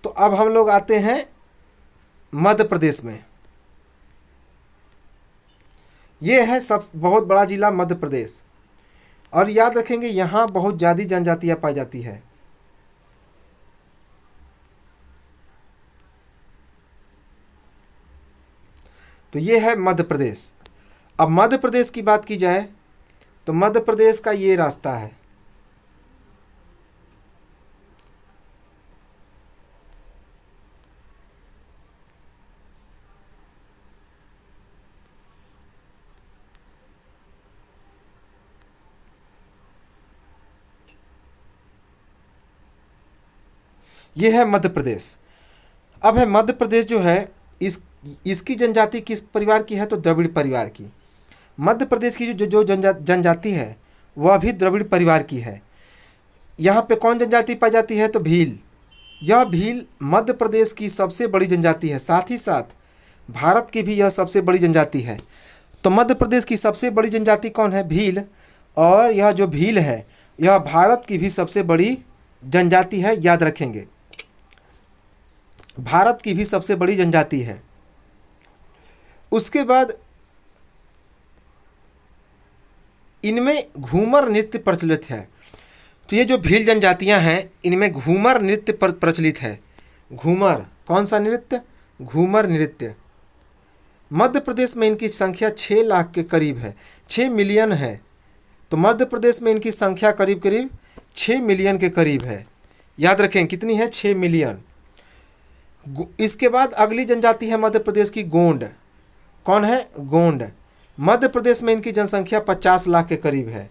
तो अब हम लोग आते हैं मध्य प्रदेश में। ये है सब बहुत बड़ा जिला मध्य प्रदेश। और याद रखेंगे यहाँ बहुत ज़्यादा जनजातियाँ पाई जाती है। तो ये है मध्य प्रदेश। अब मध्य प्रदेश की बात की जाए तो मध्य प्रदेश का ये रास्ता है। ये है मध्य प्रदेश। अब है मध्य प्रदेश जो है इसकी जनजाति किस परिवार की है? तो द्रविड़ परिवार की। मध्य प्रदेश की जो जनजाति है वह भी द्रविड़ परिवार की है। यहाँ पे कौन जनजाति पाई जाती है? तो भील। यह भील मध्य प्रदेश की सबसे बड़ी जनजाति है, साथ ही साथ भारत की भी यह सबसे बड़ी जनजाति है। तो मध्य प्रदेश की सबसे बड़ी जनजाति कौन है? भील। और यह जो भील है यह भारत की भी सबसे बड़ी जनजाति है, याद रखेंगे, भारत की भी सबसे बड़ी जनजाति है। उसके बाद इनमें घूमर नृत्य प्रचलित है। तो ये जो भील जनजातियां हैं इनमें घूमर नृत्य प्रचलित है। घूमर, कौन सा नृत्य? घूमर नृत्य। मध्य प्रदेश में इनकी संख्या 6 लाख के करीब है, 6 मिलियन है। तो मध्य प्रदेश में इनकी संख्या करीब करीब 6 मिलियन के करीब है। याद रखें कितनी है? 6 मिलियन। इसके बाद अगली जनजाति है मध्य प्रदेश की गोंड। कौन है? गोंड। मध्य प्रदेश में इनकी जनसंख्या 50 लाख के करीब है।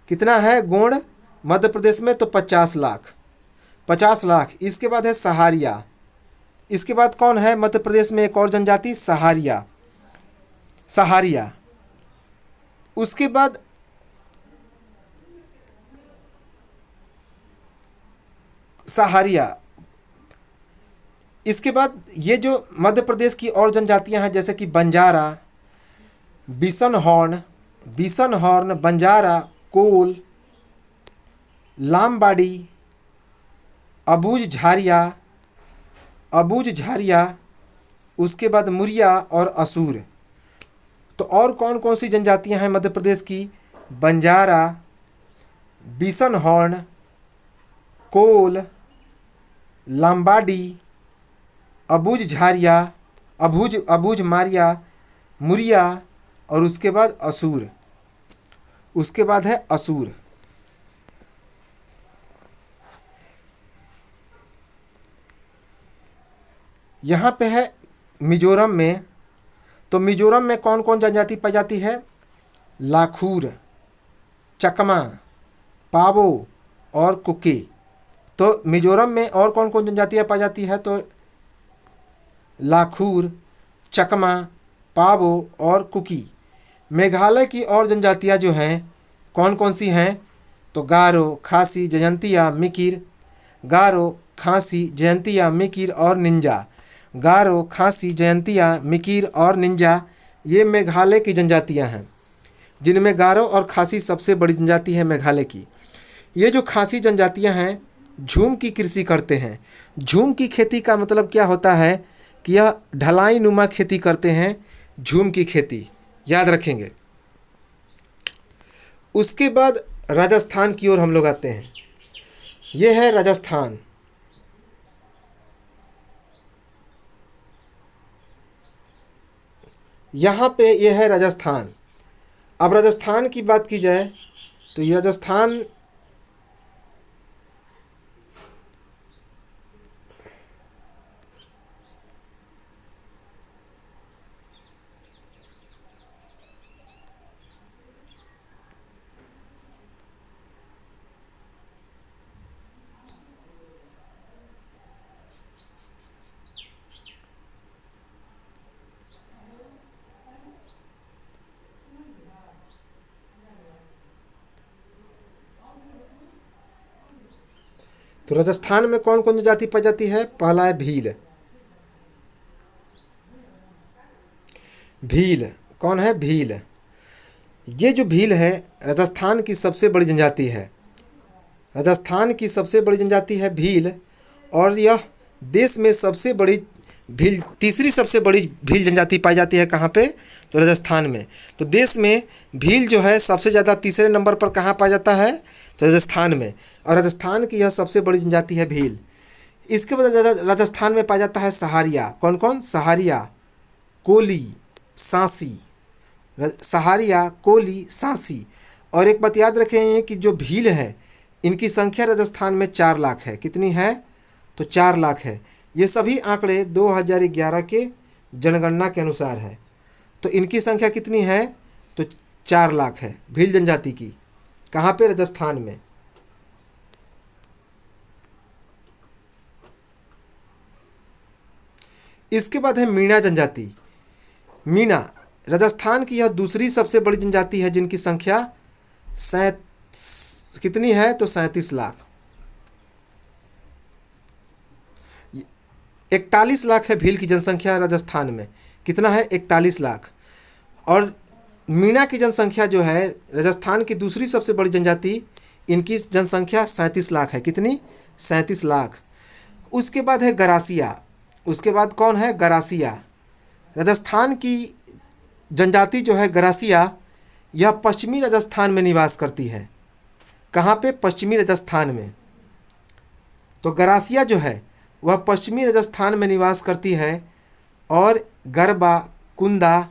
कितना है गोंड मध्य प्रदेश में? तो 50 लाख। 50 लाख। इसके बाद है सहारिया। इसके बाद कौन है मध्य प्रदेश में एक और जनजाति? सहारिया। सहारिया। उसके बाद सहारिया। इसके बाद ये जो मध्य प्रदेश की और जनजातियां हैं जैसे कि बंजारा, बिसनहॉर्न, बंजारा, कोल, लामबाड़ी, अबूझ झारिया, उसके बाद मुरिया और असूर। तो और कौन कौन सी जनजातियां हैं मध्य प्रदेश की? बंजारा, बिसनहॉर्न, कोल, लामबाड़ी, अबूझ झारिया, अबूझ मारिया, मुरिया और उसके बाद असूर। उसके बाद है असूर। यहाँ पे है मिजोरम में। तो मिजोरम में कौन कौन जनजाति पाई जाती है? लाखूर, चकमा, पावो और कुकी। तो मिजोरम में और कौन कौन जनजातियाँ पाई जाती है? तो लाखूर, चकमा, पावो और कुकी। मेघालय की और जनजातियाँ जो हैं कौन कौन सी हैं? तो गारो, खासी, जयंतिया, मिकिर। गारो, खासी, जयंतिया, मिकिर और निंजा। गारो, खासी, जयंतिया, मिकिर और निंजा ये मेघालय की जनजातियाँ हैं। जिनमें गारो और खासी सबसे बड़ी जनजाति है मेघालय की। ये जो खासी जनजातियां हैं झूम की कृषि करते हैं। झूम की खेती का मतलब क्या होता है कि यह ढलाई नुमा खेती करते हैं, झूम की खेती, याद रखेंगे। उसके बाद राजस्थान की ओर हम लोग आते हैं। यह है राजस्थान। यहाँ पे यह है राजस्थान। अब राजस्थान की बात की जाए तो ये राजस्थान तो राजस्थान में कौन कौन सी जाति पाई जाती है? पहला है भील। भील कौन है? भील। ये जो भील है राजस्थान की सबसे बड़ी जनजाति है। राजस्थान की सबसे बड़ी जनजाति है भील, और यह देश में सबसे बड़ी भील, तीसरी सबसे बड़ी भील जनजाति पाई जाती है। कहाँ पे? तो राजस्थान में। तो देश में भील जो है सबसे ज़्यादा तीसरे नंबर पर कहाँ पाया जाता है? तो राजस्थान में। और राजस्थान की यह सबसे बड़ी जनजाति है भील। इसके बाद राजस्थान में पाया जाता है सहारिया। कौन कौन? सहारिया, कोली, सांसी। सहारिया, कोली, सांसी। और एक बात याद रखें कि जो भील है इनकी संख्या राजस्थान में 4 लाख है। कितनी है? तो 4 लाख है। ये सभी आंकड़े 2011 के जनगणना के अनुसार है। तो इनकी संख्या कितनी है? तो 4 लाख है भील जनजाति की। कहाँ पे? राजस्थान में। इसके बाद है मीणा जनजाति। मीणा राजस्थान की यह दूसरी सबसे बड़ी जनजाति है, जिनकी संख्या कितनी है? तो 37 लाख। 41 लाख है भील की जनसंख्या राजस्थान में। कितना है? 41 लाख। और मीणा की जनसंख्या जो है राजस्थान की दूसरी सबसे बड़ी जनजाति, इनकी जनसंख्या 37 लाख है। कितनी? 37 लाख। उसके बाद है गरासिया। उसके बाद कौन है? गरासिया। राजस्थान की जनजाति जो है गरासिया, यह पश्चिमी राजस्थान में निवास करती है। कहाँ पे? पश्चिमी राजस्थान में। तो गरासिया जो है वह पश्चिमी राजस्थान में निवास करती है। और गरबा, कुंदा,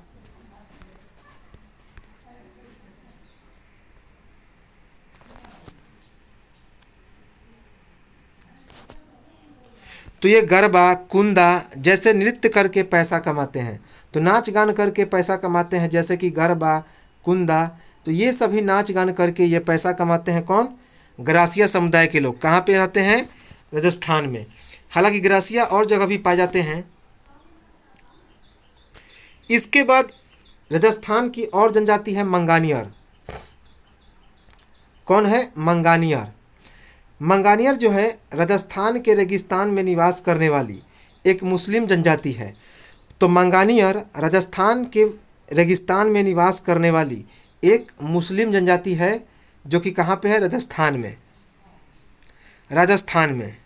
तो ये गरबा, कुंदा जैसे नृत्य करके पैसा कमाते हैं। तो नाच गान करके पैसा कमाते हैं, जैसे कि गरबा, कुंदा। तो ये सभी नाच गान करके ये पैसा कमाते हैं। कौन? गरासिया समुदाय के लोग। कहाँ पे रहते हैं? राजस्थान में। हालांकि गरासिया और जगह भी पाए जाते हैं। इसके बाद राजस्थान की और जनजाति है मंगानियर। कौन है? मंगानियर। मंगानियर जो है राजस्थान के रेगिस्तान में निवास करने वाली एक मुस्लिम जनजाति है। तो मंगानियर राजस्थान के रेगिस्तान में निवास करने वाली एक मुस्लिम जनजाति है, जो कि कहाँ पे है? राजस्थान में। राजस्थान में।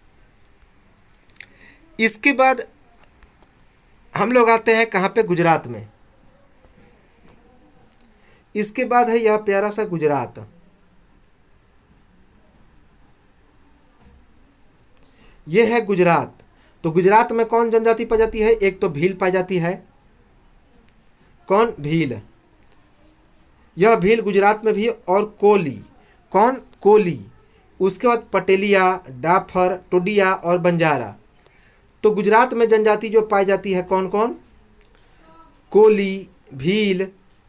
इसके बाद हम लोग आते हैं कहाँ पे? गुजरात में। इसके बाद है यह प्यारा सा गुजरात। यह है गुजरात। तो गुजरात में कौन जनजाति पाई जाती है? एक तो भील पाई जाती है। कौन? भील। यह भील गुजरात में भी। और कोली। कौन? कोली। उसके बाद पटेलिया, डाफर, टोडिया और बंजारा। तो गुजरात में जनजाति जो पाई जाती है कौन कौन? कोली, भील,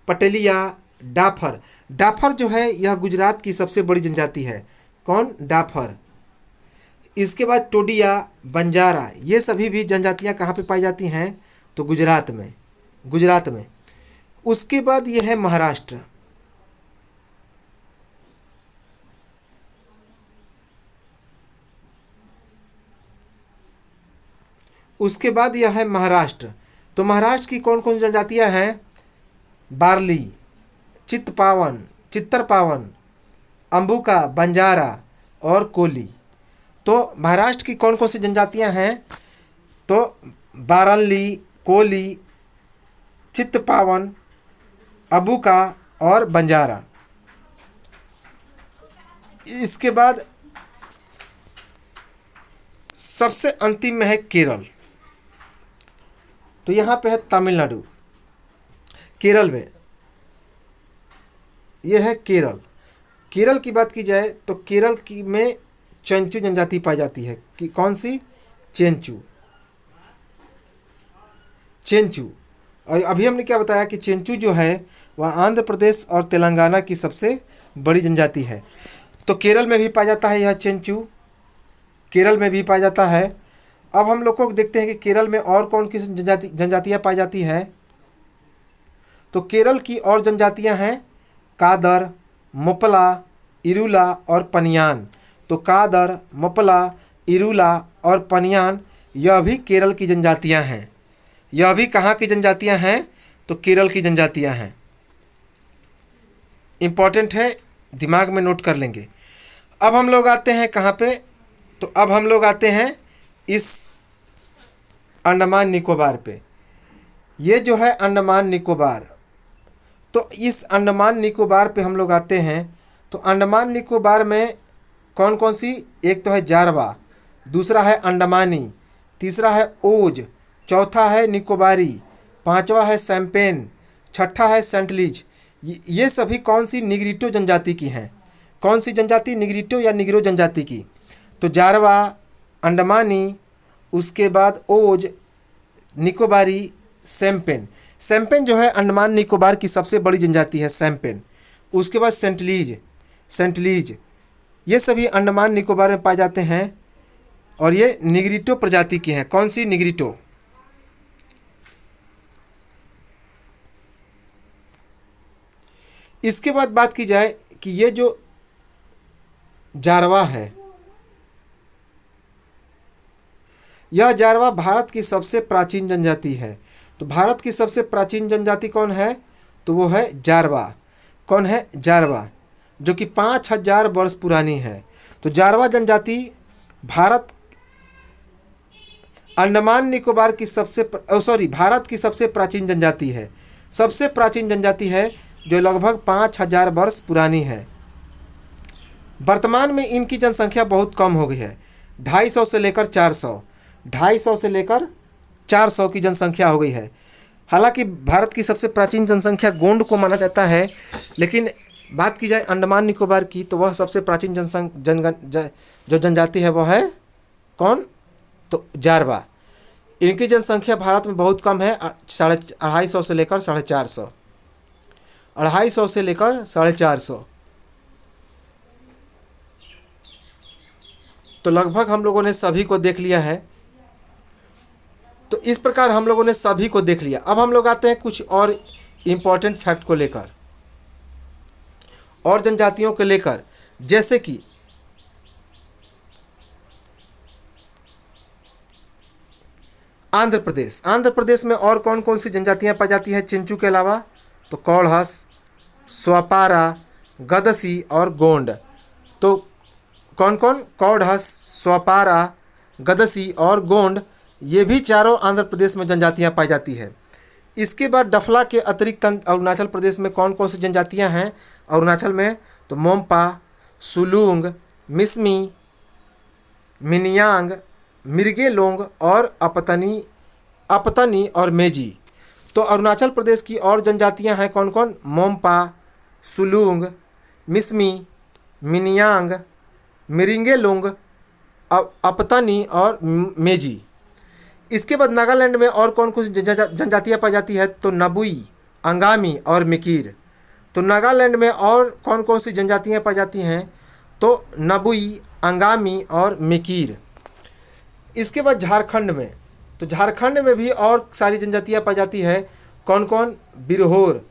पटेलिया, डाफर। डाफर जो है यह गुजरात की सबसे बड़ी जनजाति है। कौन? डाफर। इसके बाद टोडिया, बंजारा, ये सभी भी जनजातियां कहाँ पे पाई जाती हैं? तो गुजरात में। गुजरात में। उसके बाद ये है महाराष्ट्र। उसके बाद यह है महाराष्ट्र। तो महाराष्ट्र की कौन कौन जनजातियां हैं? बार्ली, चित्तरपावन, अंबुका, बंजारा और कोली। तो महाराष्ट्र की कौन कौन सी जनजातियां हैं? तो बारनली, कोली, चित्तपावन, अंबुका और बंजारा। इसके बाद सबसे अंतिम में है केरल। तो यहाँ पे है तमिलनाडु। केरल में यह है केरल। केरल की बात की जाए तो केरल की में चेंचू जनजाति पाई जाती है। कि कौन सी? चेंचू। चेंचू। और अभी हमने क्या बताया कि चेंचू जो है वह आंध्र प्रदेश और तेलंगाना की सबसे बड़ी जनजाति है। तो केरल में भी पाया जाता है यह चेंचू, केरल में भी पाया जाता है। अब हम लोग को देखते हैं कि केरल में और कौन किस जनजातियाँ पाई जाती है। तो केरल की और जनजातियाँ हैं कादर, मोपला, इरुला और पनियान। तो कादर, मोपला, इरुला और पनियान यह भी केरल की जनजातियाँ हैं। यह भी कहाँ की जनजातियाँ हैं? तो केरल की जनजातियाँ हैं। इम्पॉर्टेंट है, दिमाग में नोट कर लेंगे। अब हम लोग आते हैं कहाँ पे? तो अब हम लोग आते हैं इस अंडमान निकोबार पे। ये जो है अंडमान निकोबार, तो इस अंडमान निकोबार पे हम लोग आते हैं। तो अंडमान निकोबार में कौन कौन सी? एक तो है जारवा, दूसरा है अंडमानी, तीसरा है ओज, चौथा है निकोबारी, पांचवा है सैम्पेन, छठा है सेंटलीज। ये सभी कौन सी? निग्रिटो जनजाति की हैं। कौन सी जनजाति? निग्रिटो या निग्रो जनजाति की। तो जारवा, अंडमानी, उसके बाद ओज, निकोबारी, सैम्पेन। सैम्पेन जो है अंडमान निकोबार की सबसे बड़ी जनजाति है, सैम्पेन। उसके बाद सेंटलीज ये सभी अंडमान निकोबार में पाए जाते हैं और ये निग्रिटो प्रजाति की हैं। कौन सी? निग्रिटो। इसके बाद बात की जाए कि ये जो जारवा है, यह जारवा भारत की सबसे प्राचीन जनजाति है। तो भारत की सबसे प्राचीन जनजाति कौन है? तो वो है जारवा। कौन है? जारवा, जो कि 5000 वर्ष पुरानी है। तो जारवा जनजाति भारत अंडमान निकोबार की भारत की सबसे प्राचीन जनजाति है। सबसे प्राचीन जनजाति है जो लगभग 5000 वर्ष पुरानी है। वर्तमान में इनकी जनसंख्या बहुत कम हो गई है, 250 से लेकर 400, 250 से लेकर 400 की जनसंख्या हो गई है। हालांकि भारत की सबसे प्राचीन जनसंख्या गोंड को माना जाता है, लेकिन बात की जाए अंडमान निकोबार की तो वह सबसे प्राचीन जो जनजाति है वह है कौन? तो जारवा। इनकी जनसंख्या भारत में बहुत कम है, 250 से लेकर 450, 250 से लेकर 450। तो लगभग हम लोगों ने सभी को देख लिया है। तो इस प्रकार हम लोगों ने सभी को देख लिया। अब हम लोग आते हैं कुछ और इम्पोर्टेंट फैक्ट को लेकर और जनजातियों को लेकर, जैसे कि आंध्र प्रदेश। आंध्र प्रदेश में और कौन कौन सी जनजातियां पाई जाती है चेंचू के अलावा? तो कौड़हस, स्वापारा, गदसी और गोंड। तो कौन कौन? कौड़हस, स्वापारा, गदसी और गोंड, ये भी चारों आंध्र प्रदेश में जनजातियां पाई जाती है। इसके बाद डफला के अतिरिक्त अरुणाचल प्रदेश में कौन कौन सी जनजातियां हैं अरुणाचल में? तो मोम्पा, सुलूंग, मिसमी, मिनियांग, मिर्गेलोंग और अपतनी और मेजी। तो अरुणाचल प्रदेश की और जनजातियां हैं कौन कौन? मोम्पा, सुलूंग, मिसमी, मिनियांग, मिरिंगेलोंग, अपतनी और मेजी। इसके बाद नागालैंड में और कौन कौन सी जनजातियाँ पाई जाती है? तो नबुई, अंगामी और मिकीर। तो नागालैंड में और कौन कौन सी जनजातियाँ पाई जाती हैं? तो नबुई, अंगामी और मिकीर। इसके बाद झारखंड में, तो झारखंड में भी और सारी जनजातियाँ पाई जाती है। कौन कौन? बिरहोर,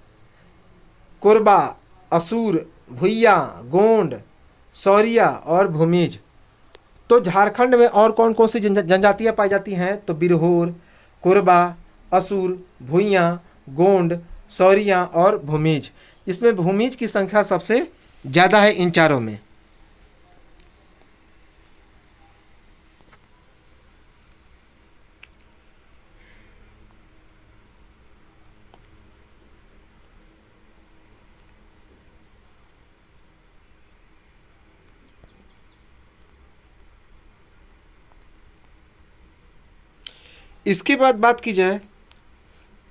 कोरबा, असुर, भुइया, गोंड, सौरिया और भूमिज। तो झारखंड में और कौन कौन सी जनजातियाँ पाई जाती हैं? तो बिरहोर, कोरबा, असुर, भुइया, गोंड, सौरिया और भूमिज। इसमें भूमिज की संख्या सबसे ज़्यादा है इन चारों में। इसके बाद बात की जाए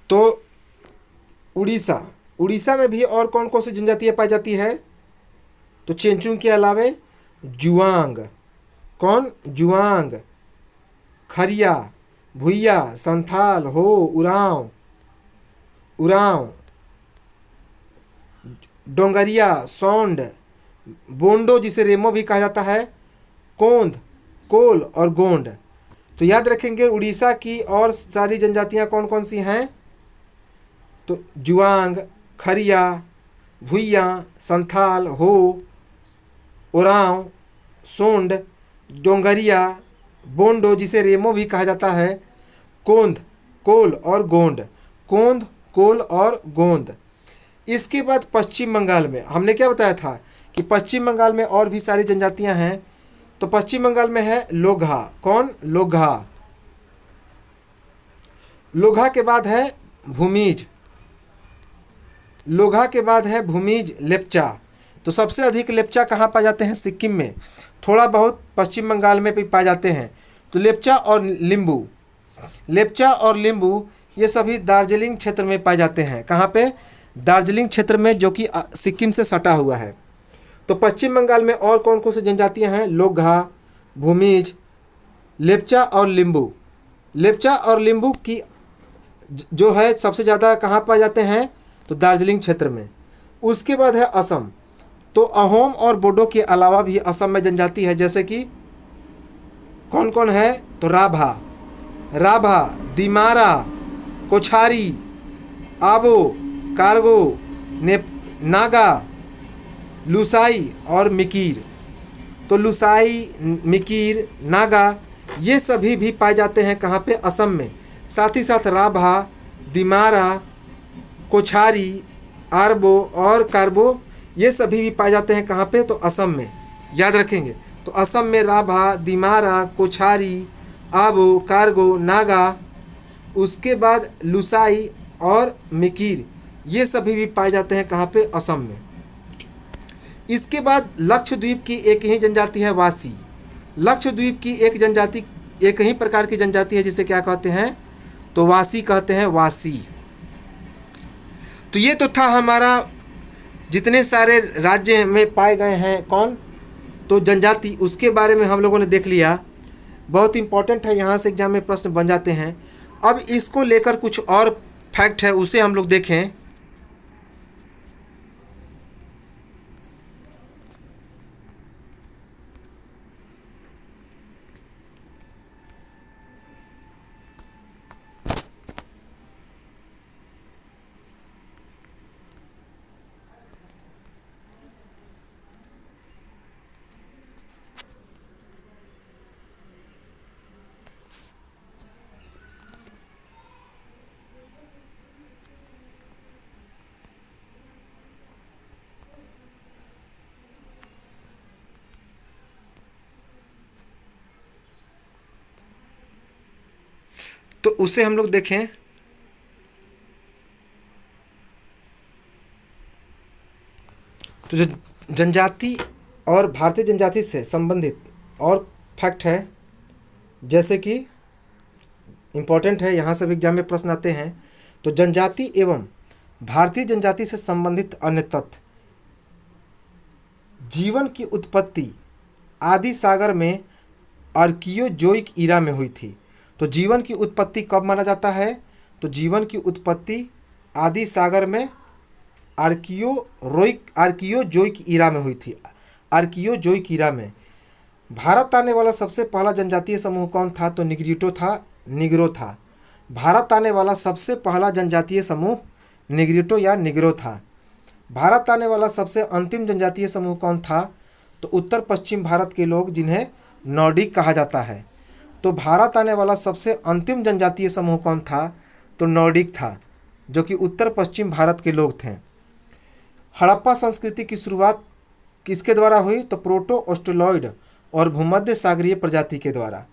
तो उड़ीसा, उड़ीसा में भी और कौन कौन सी जनजातियाँ पाई जाती है? तो चेंचुंग के अलावे जुआंग, कौन? जुआंग, खरिया, भुइया, संथाल, हो, उरांव, उरांव, डोंगरिया, सौंड, बोंडो जिसे रेमो भी कहा जाता है, कोंद, कोल और गोंड। तो याद रखेंगे उड़ीसा की और सारी जनजातियां कौन कौन सी हैं? तो जुआंग, खरिया, भुइया, संथाल, हो, ओरांव, सोंड, डोंगरिया, बोंडो जिसे रेमो भी कहा जाता है, कोंद, कोल और गोंड, कोंद, कोल और गोंद। इसके बाद पश्चिम बंगाल में हमने क्या बताया था कि पश्चिम बंगाल में और भी सारी जनजातियां हैं। तो पश्चिम बंगाल में है लोघा, कौन? लोघा। लोघा के बाद है भूमिज, लोघा के बाद है भूमिज लेप्चा। तो सबसे अधिक लेप्चा कहाँ पाए जाते हैं? सिक्किम में, थोड़ा बहुत पश्चिम बंगाल में भी पाए जाते हैं। तो लेप्चा और लिम्बू, लेप्चा और लिम्बू ये सभी दार्जिलिंग क्षेत्र में पाए जाते हैं। कहाँ पे? दार्जिलिंग क्षेत्र में, जो कि सिक्किम से सटा हुआ है। तो पश्चिम बंगाल में और कौन कौन सी जनजातियां हैं? लोघा, भूमिज, लेप्चा और लिम्बू। लेप्चा और लिम्बू की जो है सबसे ज़्यादा कहाँ पाए जाते हैं? तो दार्जिलिंग क्षेत्र में। उसके बाद है असम। तो अहोम और बोडो के अलावा भी असम में जनजाति है, जैसे कि कौन कौन है? तो राभा, राभा, दिमारा, कोछारी, आबो, कारगो, नागा, लुसाई और मिकीर। तो लुसाई, मिकीर, नागा ये सभी भी पाए जाते हैं कहाँ पे? असम में। साथ ही साथ राभा, दिमारा, कोछारी, आरबो और कार्बो ये सभी भी पाए जाते हैं कहाँ पे? तो असम में। याद रखेंगे। तो असम में राभा, दिमारा, कोछारी, आबो, कार्गो, नागा, उसके बाद लुसाई और मिकीर ये सभी भी पाए जाते हैं कहाँ पे? असम में। इसके बाद लक्षद्वीप की एक ही जनजाति है वासी। लक्षद्वीप की एक जनजाति, एक ही प्रकार की जनजाति है जिसे क्या कहते हैं? तो वासी कहते हैं, वासी। तो ये तो था हमारा जितने सारे राज्य में पाए गए हैं कौन? तो जनजाति, उसके बारे में हम लोगों ने देख लिया। बहुत इंपॉर्टेंट है, यहाँ से एग्जाम में प्रश्न बन जाते हैं। अब इसको लेकर कुछ और फैक्ट है उसे हम लोग देखें। तो उसे हम लोग देखें। तो जो जनजाति और भारतीय जनजाति से संबंधित और फैक्ट है, जैसे कि इम्पोर्टेंट है, यहाँ से भी एग्जाम में प्रश्न आते हैं। तो जनजाति एवं भारतीय जनजाति से संबंधित अन्य तथ्य। जीवन की उत्पत्ति आदि सागर में आर्कियोजोइक ईरा में हुई थी। तो जीवन की उत्पत्ति कब माना जाता है? तो जीवन की उत्पत्ति आदि सागर में आर्कियोजोइक ईरा में हुई थी। आर्कियोजोइक ईरा में। भारत आने वाला सबसे पहला जनजातीय समूह कौन था? तो निग्रिटो था, निग्रो था। भारत आने वाला सबसे पहला जनजातीय समूह निग्रिटो या निग्रो था। भारत आने वाला सबसे अंतिम जनजातीय समूह कौन था? तो उत्तर पश्चिम भारत के लोग, जिन्हें नॉर्डिक कहा जाता है। तो भारत आने वाला सबसे अंतिम जनजातीय समूह कौन था? तो नॉर्डिक था। जो कि उत्तर पश्चिम भारत के लोग थे। हड़प्पा संस्कृति की शुरुआत किसके द्वारा हुई? तो प्रोटो ऑस्ट्रेलॉइड और भूमध्य सागरीय प्रजाति के द्वारा।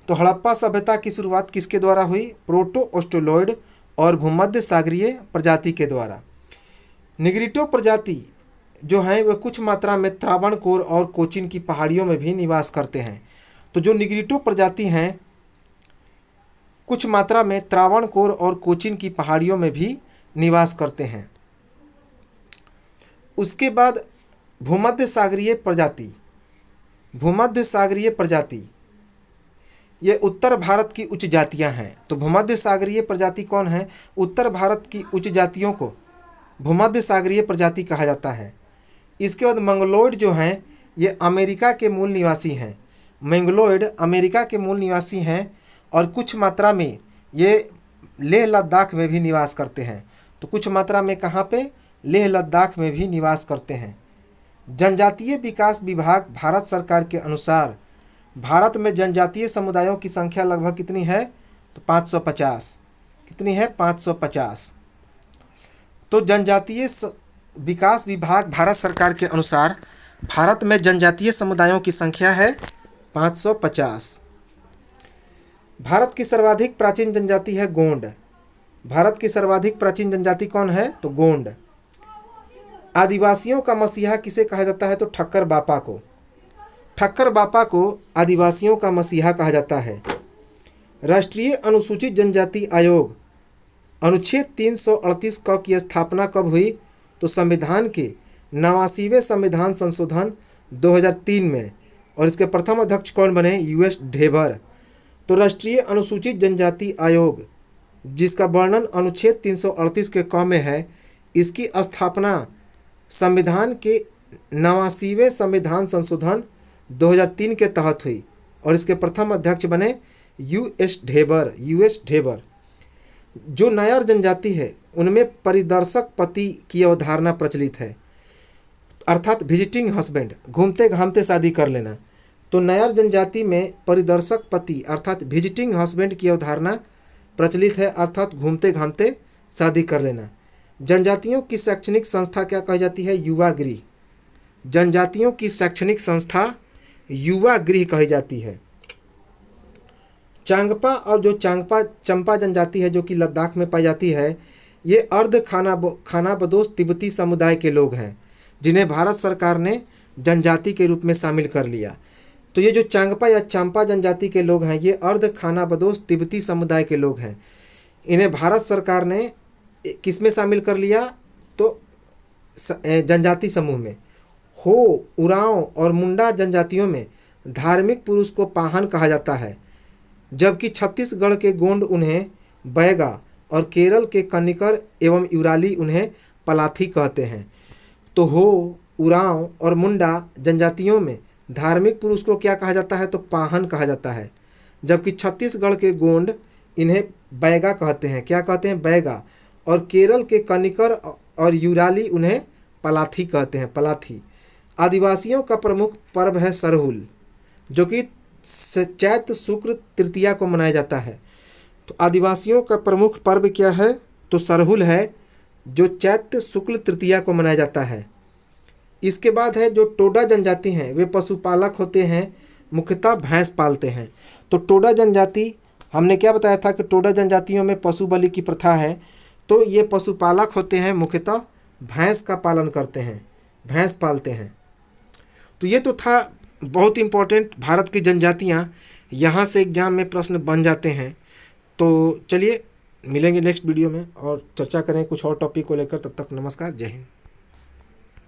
तो हड़प्पा सभ्यता की शुरुआत किसके द्वारा हुई? प्रोटो ऑस्ट्रेलॉइड और भूमध्य सागरीय प्रजाति के द्वारा। निग्रिटो प्रजाति जो हैं वे कुछ मात्रा में त्रावणकोर और कोचीन की पहाड़ियों में भी निवास करते हैं। तो जो निग्रिटो प्रजाति हैं कुछ मात्रा में त्रावणकोर और कोचीन की पहाड़ियों में भी निवास करते हैं। उसके बाद भूमध्य सागरीय प्रजाति। भूमध्य सागरीय प्रजाति ये उत्तर भारत की उच्च जातियां हैं। तो भूमध्य सागरीय प्रजाति कौन है? उत्तर भारत की उच्च जातियों को भूमध्य सागरीय प्रजाति कहा जाता है। इसके बाद मंगलोइड जो हैं ये अमेरिका के मूल निवासी हैं। मंगलोइड अमेरिका के मूल निवासी हैं और कुछ मात्रा में ये लेह लद्दाख में भी निवास करते हैं। तो कुछ मात्रा में कहाँ पे? लेह लद्दाख में भी निवास करते हैं। जनजातीय विकास विभाग भारत सरकार के अनुसार भारत में जनजातीय समुदायों की संख्या लगभग कितनी है? तो 550। कितनी है? 550। तो जनजातीय विकास विभाग भारत सरकार के अनुसार भारत में जनजातीय समुदायों की संख्या है 550। भारत की सर्वाधिक प्राचीन जनजाति है गोंड। भारत की सर्वाधिक प्राचीन जनजाति कौन है? तो गोंड। आदिवासियों का मसीहा किसे कहा जाता है? तो ठक्कर बापा को। ठक्कर बापा को आदिवासियों का मसीहा कहा जाता है। राष्ट्रीय अनुसूचित जनजाति आयोग अनुच्छेद 338 क की स्थापना कब हुई? तो संविधान के 89वें संविधान संशोधन 2003 में। और इसके प्रथम अध्यक्ष कौन बने? यूएस ढेबर। तो राष्ट्रीय अनुसूचित जनजाति आयोग जिसका वर्णन अनुच्छेद 338 के क में है, इसकी स्थापना संविधान के 89वें संविधान संशोधन 2003 के तहत हुई और इसके प्रथम अध्यक्ष बने यूएस ढेबर। जो नायर जनजाति है उनमें परिदर्शक पति की अवधारणा प्रचलित है, अर्थात विजिटिंग हस्बैंड, घूमते घामते शादी कर लेना। तो नायर जनजाति में परिदर्शक पति अर्थात विजिटिंग हस्बैंड की अवधारणा प्रचलित है, अर्थात घूमते घामते शादी कर लेना। जनजातियों की शैक्षणिक संस्था क्या कही जाती है? युवा गृह। जनजातियों की शैक्षणिक संस्था युवा गृह कही जाती है। चांगपा और जो चंपा जनजाति है जो कि लद्दाख में पाई जाती है, ये अर्ध खानाबदोश तिब्बती समुदाय के लोग हैं जिन्हें भारत सरकार ने जनजाति के रूप में शामिल कर लिया। तो ये जो चांगपा या चंपा जनजाति के लोग हैं ये अर्ध खानाबदोश तिब्बती समुदाय के लोग हैं। इन्हें भारत सरकार ने किस में शामिल कर लिया? तो जनजाति समूह में। हो, उरांव और मुंडा जनजातियों में धार्मिक पुरुष को पाहन कहा जाता है, जबकि छत्तीसगढ़ के गोंड उन्हें बैगा और केरल के कनिकर एवं यूराली उन्हें पलाथी कहते हैं। तो हो, उरांव और मुंडा जनजातियों में धार्मिक पुरुष को क्या कहा जाता है? तो पाहन कहा जाता है, जबकि छत्तीसगढ़ के गोंड इन्हें बैगा कहते हैं। क्या कहते हैं? बैगा। और केरल के कनिकर और यूराली उन्हें पलाथी कहते हैं, पलाथी। आदिवासियों का प्रमुख पर्व है सरहुल, जो कि चैत्र शुक्ल तृतीया को मनाया जाता है। तो आदिवासियों का प्रमुख पर्व क्या है? तो सरहुल है, जो चैत्र शुक्ल तृतीया को मनाया जाता है। इसके बाद है जो टोडा जनजाति हैं, वे पशुपालक होते हैं, मुख्यतः भैंस पालते हैं। तो टोडा जनजाति हमने क्या बताया था कि टोडा जनजातियों में पशु बलि की प्रथा है। तो ये पशुपालक होते हैं, मुख्यतः भैंस का पालन करते हैं, भैंस पालते हैं। तो ये तो था बहुत इम्पोर्टेंट भारत की जनजातियाँ, यहाँ से एग्जाम में प्रश्न बन जाते हैं। तो चलिए मिलेंगे नेक्स्ट वीडियो में और चर्चा करें कुछ और टॉपिक को लेकर। तब तक नमस्कार, जय हिंद।